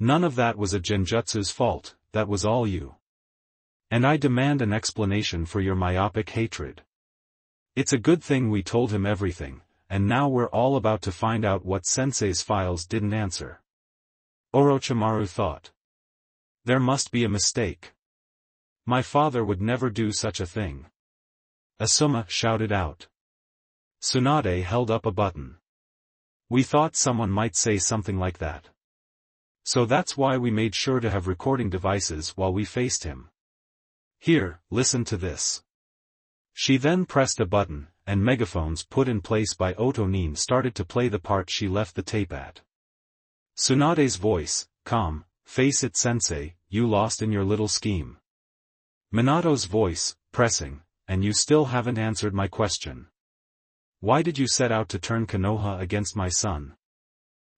None of that was a genjutsu's fault, that was all you. And I demand an explanation for your myopic hatred. It's a good thing we told him everything, and now we're all about to find out what Sensei's files didn't answer. Orochimaru thought. There must be a mistake. My father would never do such a thing. Asuma shouted out. Tsunade held up a button. We thought someone might say something like that. So that's why we made sure to have recording devices while we faced him. Here, listen to this. She then pressed a button, and megaphones put in place by Otonin started to play the part she left the tape at. Tsunade's voice, calm, face it sensei, you lost in your little scheme. Minato's voice, pressing, and you still haven't answered my question. Why did you set out to turn Konoha against my son?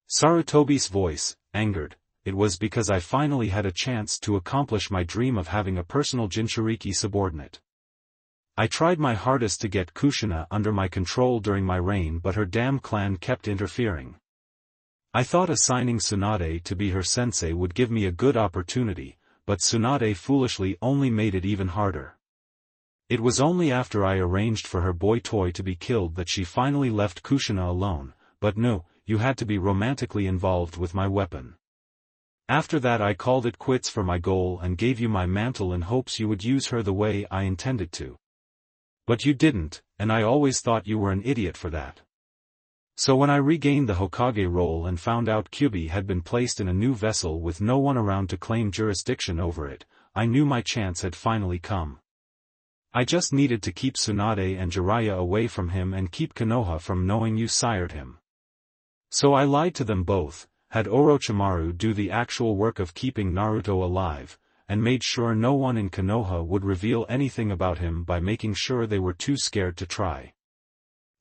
Sarutobi's voice, angered, it was because I finally had a chance to accomplish my dream of having a personal Jinchuriki subordinate. I tried my hardest to get Kushina under my control during my reign, but her damn clan kept interfering. I thought assigning Tsunade to be her sensei would give me a good opportunity, but Tsunade foolishly only made it even harder. It was only after I arranged for her boy toy to be killed that she finally left Kushina alone, but no, you had to be romantically involved with my weapon. After that I called it quits for my goal and gave you my mantle in hopes you would use her the way I intended to. But you didn't, and I always thought you were an idiot for that. So when I regained the Hokage role and found out Kyuubi had been placed in a new vessel with no one around to claim jurisdiction over it, I knew my chance had finally come. I just needed to keep Tsunade and Jiraiya away from him and keep Konoha from knowing you sired him. So I lied to them both, had Orochimaru do the actual work of keeping Naruto alive, and made sure no one in Konoha would reveal anything about him by making sure they were too scared to try.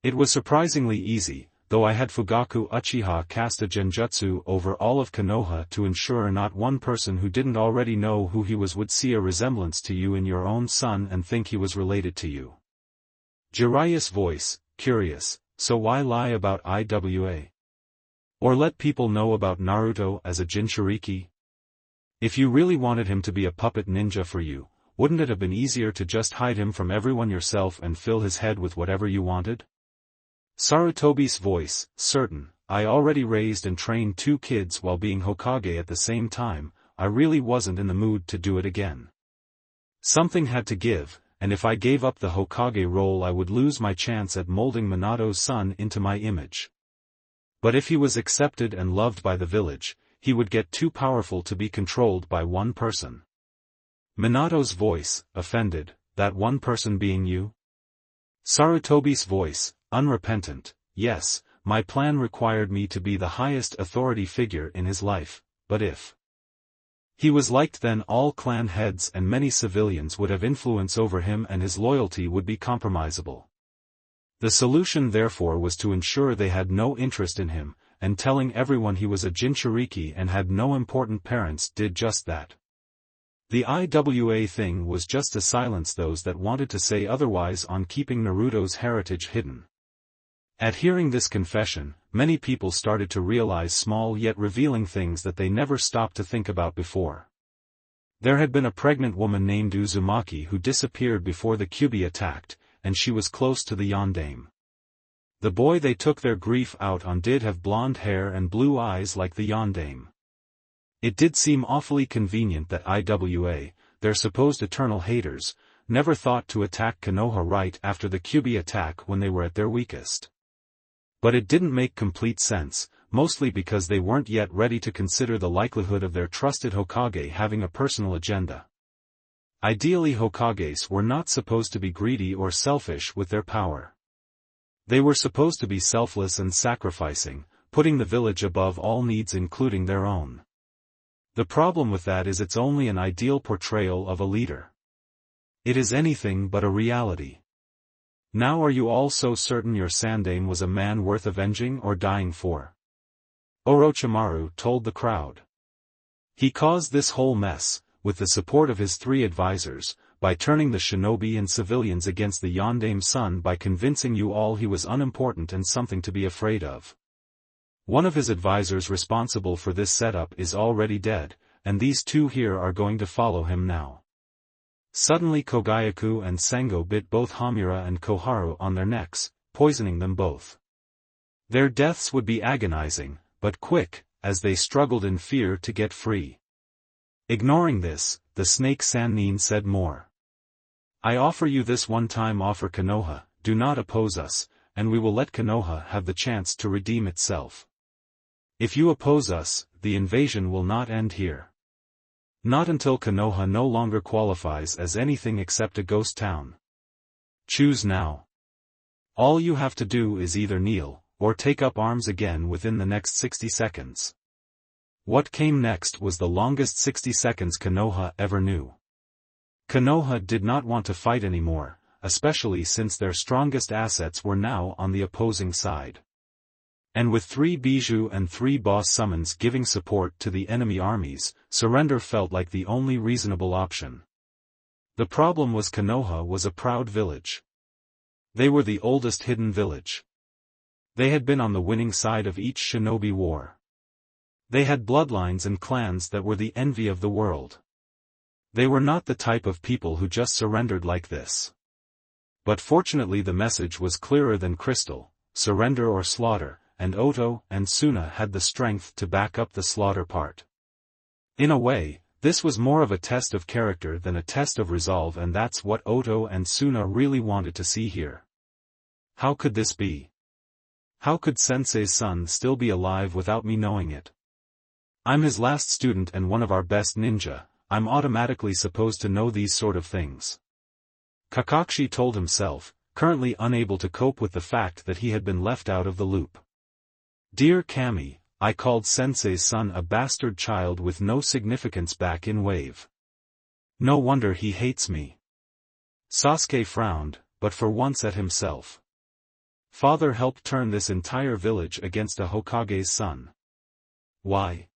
It was surprisingly easy, though I had Fugaku Uchiha cast a genjutsu over all of Konoha to ensure not one person who didn't already know who he was would see a resemblance to you in your own son and think he was related to you. Jiraiya's voice, curious, so why lie about IWA? Or let people know about Naruto as a Jinchuriki? If you really wanted him to be a puppet ninja for you, wouldn't it have been easier to just hide him from everyone yourself and fill his head with whatever you wanted? Sarutobi's voice, certain, I already raised and trained 2 kids while being Hokage at the same time, I really wasn't in the mood to do it again. Something had to give, and if I gave up the Hokage role I would lose my chance at molding Minato's son into my image. But if he was accepted and loved by the village, he would get too powerful to be controlled by one person. Minato's voice, offended, that one person being you? Sarutobi's voice, unrepentant, yes, my plan required me to be the highest authority figure in his life, but if he was liked then all clan heads and many civilians would have influence over him and his loyalty would be compromisable. The solution therefore was to ensure they had no interest in him, and telling everyone he was a Jinchuriki and had no important parents did just that. The IWA thing was just to silence those that wanted to say otherwise on keeping Naruto's heritage hidden. At hearing this confession, many people started to realize small yet revealing things that they never stopped to think about before. There had been a pregnant woman named Uzumaki who disappeared before the Kyuubi attacked, and she was close to the yondaime. The boy they took their grief out on did have blonde hair and blue eyes like the yondaime. It did seem awfully convenient that IWA, their supposed eternal haters, never thought to attack Konoha right after the Kyuubi attack when they were at their weakest. But it didn't make complete sense, mostly because they weren't yet ready to consider the likelihood of their trusted Hokage having a personal agenda. Ideally Hokages were not supposed to be greedy or selfish with their power. They were supposed to be selfless and sacrificing, putting the village above all needs including their own. The problem with that is it's only an ideal portrayal of a leader. It is anything but a reality. Now are you all so certain your Sandaime was a man worth avenging or dying for? Orochimaru told the crowd. He caused this whole mess, with the support of his 3 advisors, by turning the shinobi and civilians against the yondaime's son by convincing you all he was unimportant and something to be afraid of. One of his advisors responsible for this setup is already dead, and these 2 here are going to follow him now. Suddenly Kogayaku and Sengo bit both Hamura and Koharu on their necks, poisoning them both. Their deaths would be agonizing, but quick, as they struggled in fear to get free. Ignoring this, the snake Sannin said more. I offer you this one-time offer Konoha, do not oppose us, and we will let Konoha have the chance to redeem itself. If you oppose us, the invasion will not end here. Not until Konoha no longer qualifies as anything except a ghost town. Choose now. All you have to do is either kneel, or take up arms again within the next 60 seconds. What came next was the longest 60 seconds Konoha ever knew. Konoha did not want to fight anymore, especially since their strongest assets were now on the opposing side. And with 3 Bijou and 3 boss summons giving support to the enemy armies, surrender felt like the only reasonable option. The problem was Konoha was a proud village. They were the oldest hidden village. They had been on the winning side of each shinobi war. They had bloodlines and clans that were the envy of the world. They were not the type of people who just surrendered like this. But fortunately the message was clearer than crystal: surrender or slaughter, and Oto and Suna had the strength to back up the slaughter part. In a way, this was more of a test of character than a test of resolve, and that's what Oto and Suna really wanted to see here. How could this be? How could Sensei's son still be alive without me knowing it? I'm his last student and one of our best ninja. I'm automatically supposed to know these sort of things. Kakashi told himself, currently unable to cope with the fact that he had been left out of the loop. Dear Kami, I called Sensei's son a bastard child with no significance back in Wave. No wonder he hates me. Sasuke frowned, but for once at himself. Father helped turn this entire village against a Hokage's son. Why?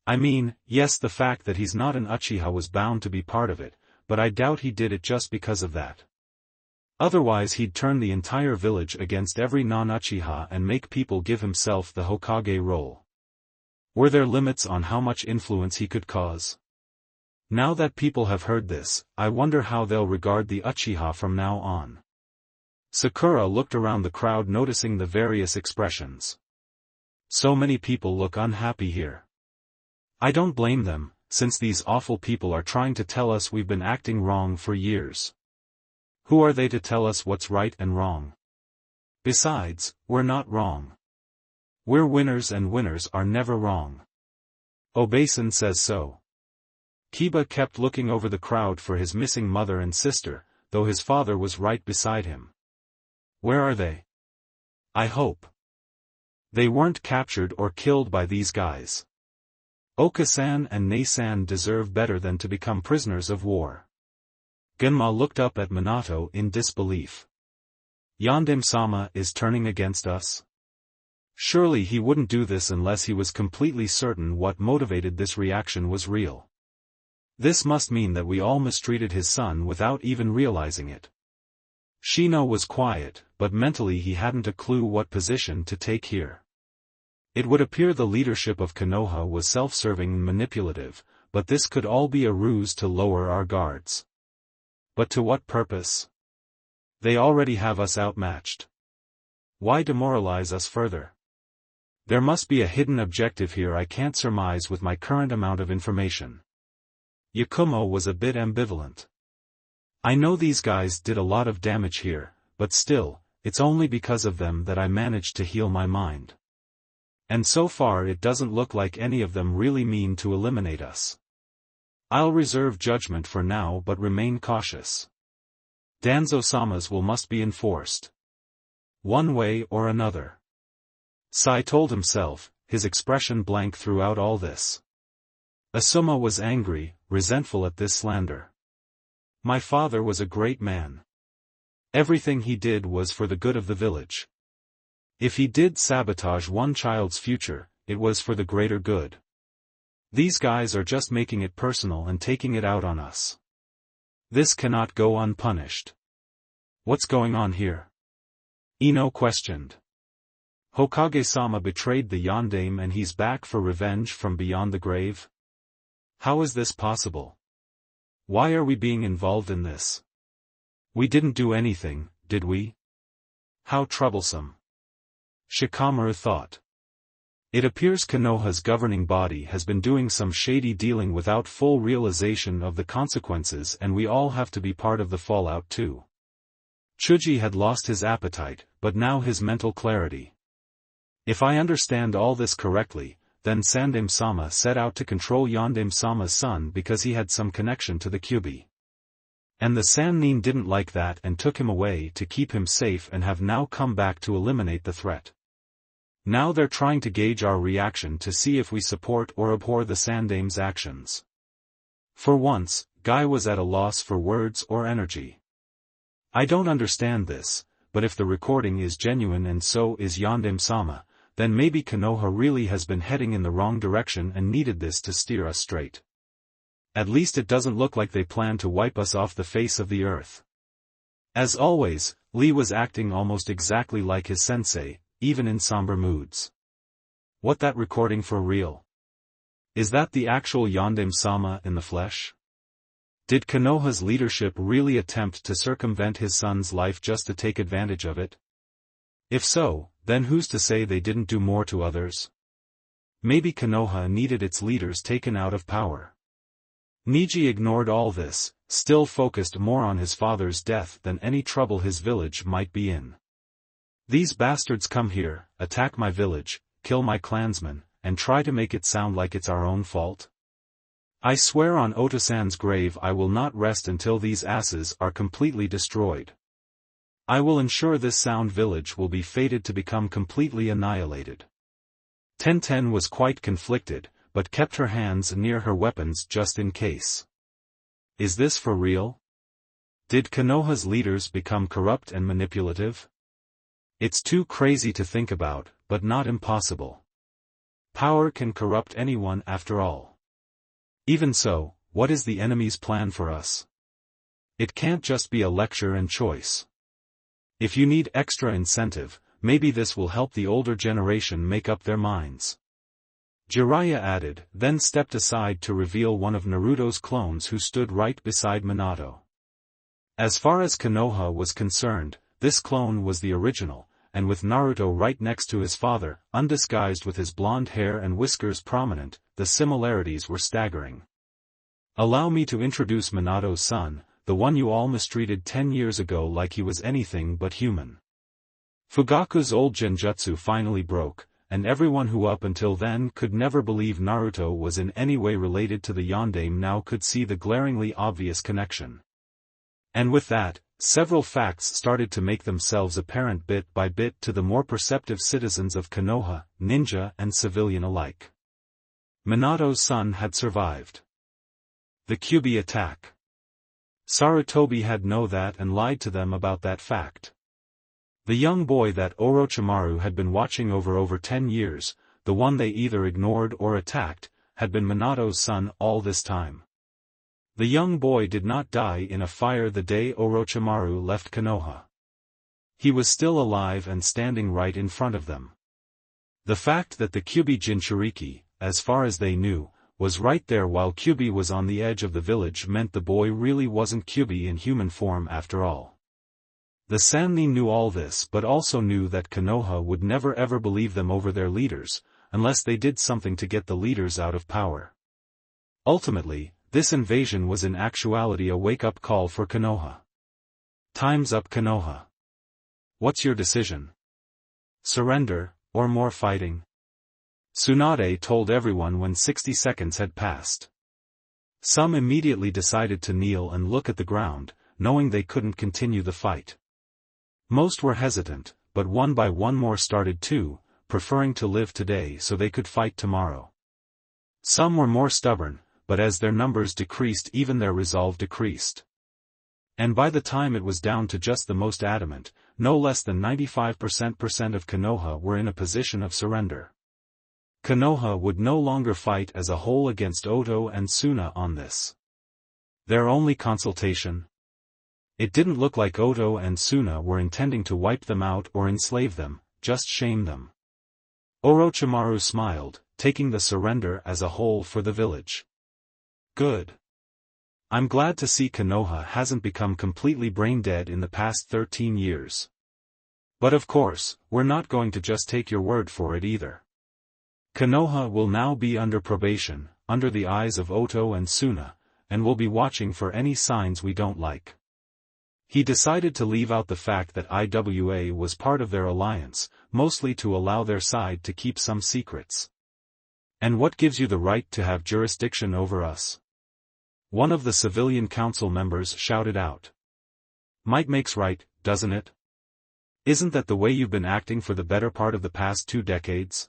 I mean, yes, the fact that he's not an Uchiha was bound to be part of it, but I doubt he did it just because of that. Otherwise he'd turn the entire village against every non-Uchiha and make people give himself the Hokage role. Were there limits on how much influence he could cause? Now that people have heard this, I wonder how they'll regard the Uchiha from now on. Sakura looked around the crowd, noticing the various expressions. So many people look unhappy here. I don't blame them, since these awful people are trying to tell us we've been acting wrong for years. Who are they to tell us what's right and wrong? Besides, we're not wrong. We're winners, and winners are never wrong. Obasan says so. Kiba kept looking over the crowd for his missing mother and sister, though his father was right beside him. Where are they? I hope they weren't captured or killed by these guys. Okasan and Nasan deserve better than to become prisoners of war. Genma looked up at Minato in disbelief. Yandeme-sama is turning against us? Surely he wouldn't do this unless he was completely certain what motivated this reaction was real. This must mean that we all mistreated his son without even realizing it. Shino was quiet, but mentally he hadn't a clue what position to take here. It would appear the leadership of Konoha was self-serving and manipulative, but this could all be a ruse to lower our guards. But to what purpose? They already have us outmatched. Why demoralize us further? There must be a hidden objective here I can't surmise with my current amount of information. Yakumo was a bit ambivalent. I know these guys did a lot of damage here, but still, it's only because of them that I managed to heal my mind. And so far it doesn't look like any of them really mean to eliminate us. I'll reserve judgment for now but remain cautious. Danzo-sama's will must be enforced. One way or another. Sai told himself, his expression blank throughout all this. Asuma was angry, resentful at this slander. My father was a great man. Everything he did was for the good of the village. If he did sabotage one child's future, it was for the greater good. These guys are just making it personal and taking it out on us. This cannot go unpunished. What's going on here? Ino questioned. Hokage-sama betrayed the Yandeme and he's back for revenge from beyond the grave? How is this possible? Why are we being involved in this? We didn't do anything, did we? How troublesome. Shikamaru thought. It appears Konoha's governing body has been doing some shady dealing without full realization of the consequences, and we all have to be part of the fallout too. Chuji had lost his appetite, but now his mental clarity. If I understand all this correctly, then Sandeme-sama set out to control Yandeme-sama's son because he had some connection to the Kyuubi. And the Sannin didn't like that and took him away to keep him safe and have now come back to eliminate the threat. Now they're trying to gauge our reaction to see if we support or abhor the Sandame's actions. For once, Guy was at a loss for words or energy. I don't understand this, but if the recording is genuine and so is Yandeme-sama, then maybe Konoha really has been heading in the wrong direction and needed this to steer us straight. At least it doesn't look like they plan to wipe us off the face of the earth. As always, Lee was acting almost exactly like his sensei, even in somber moods. What, that recording for real? Is that the actual Yondaime-sama in the flesh? Did Konoha's leadership really attempt to circumvent his son's life just to take advantage of it? If so, then who's to say they didn't do more to others? Maybe Konoha needed its leaders taken out of power. Neji ignored all this, still focused more on his father's death than any trouble his village might be in. These bastards come here, attack my village, kill my clansmen, and try to make it sound like it's our own fault? I swear on Otosan's grave I will not rest until these asses are completely destroyed. I will ensure this sound village will be fated to become completely annihilated. Tenten was quite conflicted, but kept her hands near her weapons just in case. Is this for real? Did Konoha's leaders become corrupt and manipulative? It's too crazy to think about, but not impossible. Power can corrupt anyone after all. Even so, what is the enemy's plan for us? It can't just be a lecture and choice. If you need extra incentive, maybe this will help the older generation make up their minds. Jiraiya added, then stepped aside to reveal one of Naruto's clones who stood right beside Minato. As far as Konoha was concerned, this clone was the original, and with Naruto right next to his father, undisguised with his blonde hair and whiskers prominent, the similarities were staggering. Allow me to introduce Minato's son, the one you all mistreated 10 years ago like he was anything but human. Fugaku's old genjutsu finally broke, and everyone who up until then could never believe Naruto was in any way related to the Yondaime now could see the glaringly obvious connection. And with that, several facts started to make themselves apparent bit by bit to the more perceptive citizens of Konoha, ninja and civilian alike. Minato's son had survived the Kyuubi attack. Sarutobi had known that and lied to them about that fact. The young boy that Orochimaru had been watching over 10 years, the one they either ignored or attacked, had been Minato's son all this time. The young boy did not die in a fire the day Orochimaru left Konoha. He was still alive and standing right in front of them. The fact that the Kyuubi Jinchuriki, as far as they knew, was right there while Kyuubi was on the edge of the village meant the boy really wasn't Kyuubi in human form after all. The Sannin knew all this but also knew that Konoha would never ever believe them over their leaders, unless they did something to get the leaders out of power. Ultimately, this invasion was in actuality a wake-up call for Konoha. Time's up, Konoha. What's your decision? Surrender, or more fighting? Tsunade told everyone when 60 seconds had passed. Some immediately decided to kneel and look at the ground, knowing they couldn't continue the fight. Most were hesitant, but one by one more started too, preferring to live today so they could fight tomorrow. Some were more stubborn, but as their numbers decreased even their resolve decreased. And by the time it was down to just the most adamant, no less than 95% of Konoha were in a position of surrender. Konoha would no longer fight as a whole against Oto and Suna on this. Their only consultation? It didn't look like Oto and Suna were intending to wipe them out or enslave them, just shame them. Orochimaru smiled, taking the surrender as a whole for the village. Good. I'm glad to see Konoha hasn't become completely brain-dead in the past 13 years. But of course, we're not going to just take your word for it either. Konoha will now be under probation, under the eyes of Oto and Suna, and will be watching for any signs we don't like. He decided to leave out the fact that IWA was part of their alliance, mostly to allow their side to keep some secrets. And what gives you the right to have jurisdiction over us? One of the civilian council members shouted out. Might makes right, doesn't it? Isn't that the way you've been acting for the better part of the past 2 decades?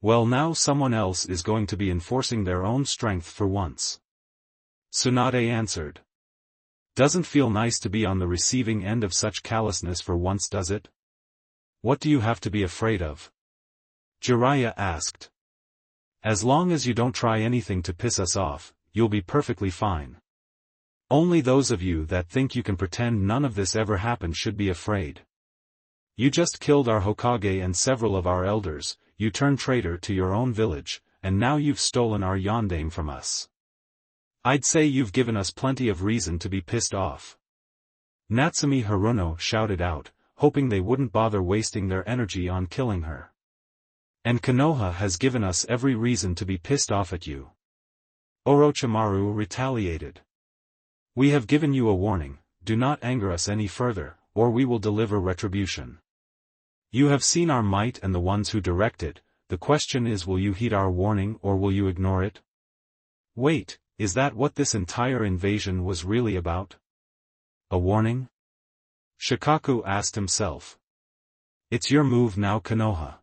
Well, now someone else is going to be enforcing their own strength for once. Tsunade answered. Doesn't feel nice to be on the receiving end of such callousness for once, does it? What do you have to be afraid of? Jiraiya asked. As long as you don't try anything to piss us off, you'll be perfectly fine. Only those of you that think you can pretend none of this ever happened should be afraid. You just killed our Hokage and several of our elders, you turned traitor to your own village, and now you've stolen our yondaime from us. I'd say you've given us plenty of reason to be pissed off. Natsumi Haruno shouted out, hoping they wouldn't bother wasting their energy on killing her. And Konoha has given us every reason to be pissed off at you. Orochimaru retaliated. We have given you a warning, do not anger us any further, or we will deliver retribution. You have seen our might and the ones who direct it, the question is, will you heed our warning or will you ignore it? Wait, is that what this entire invasion was really about? A warning? Shikaku asked himself. It's your move now, Konoha.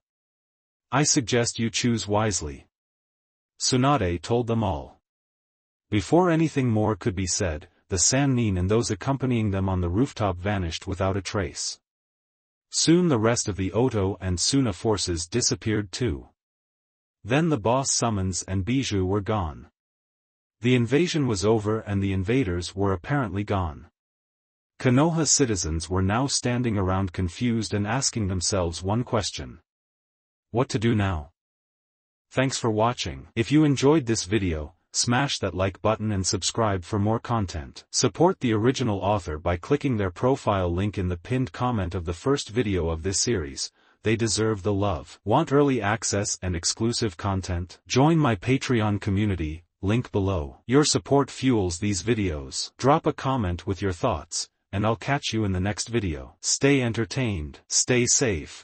I suggest you choose wisely. Tsunade told them all. Before anything more could be said, the Sannin and those accompanying them on the rooftop vanished without a trace. Soon the rest of the Oto and Suna forces disappeared too. Then the boss summons and Bijou were gone. The invasion was over and the invaders were apparently gone. Konoha's citizens were now standing around confused and asking themselves one question. What to do now? Thanks for watching. If you enjoyed this video, smash that like button and subscribe for more content. Support the original author by clicking their profile link in the pinned comment of the first video of this series. They deserve the love. Want early access and exclusive content? Join my Patreon community, link below. Your support fuels these videos. Drop a comment with your thoughts, and I'll catch you in the next video. Stay entertained, stay safe.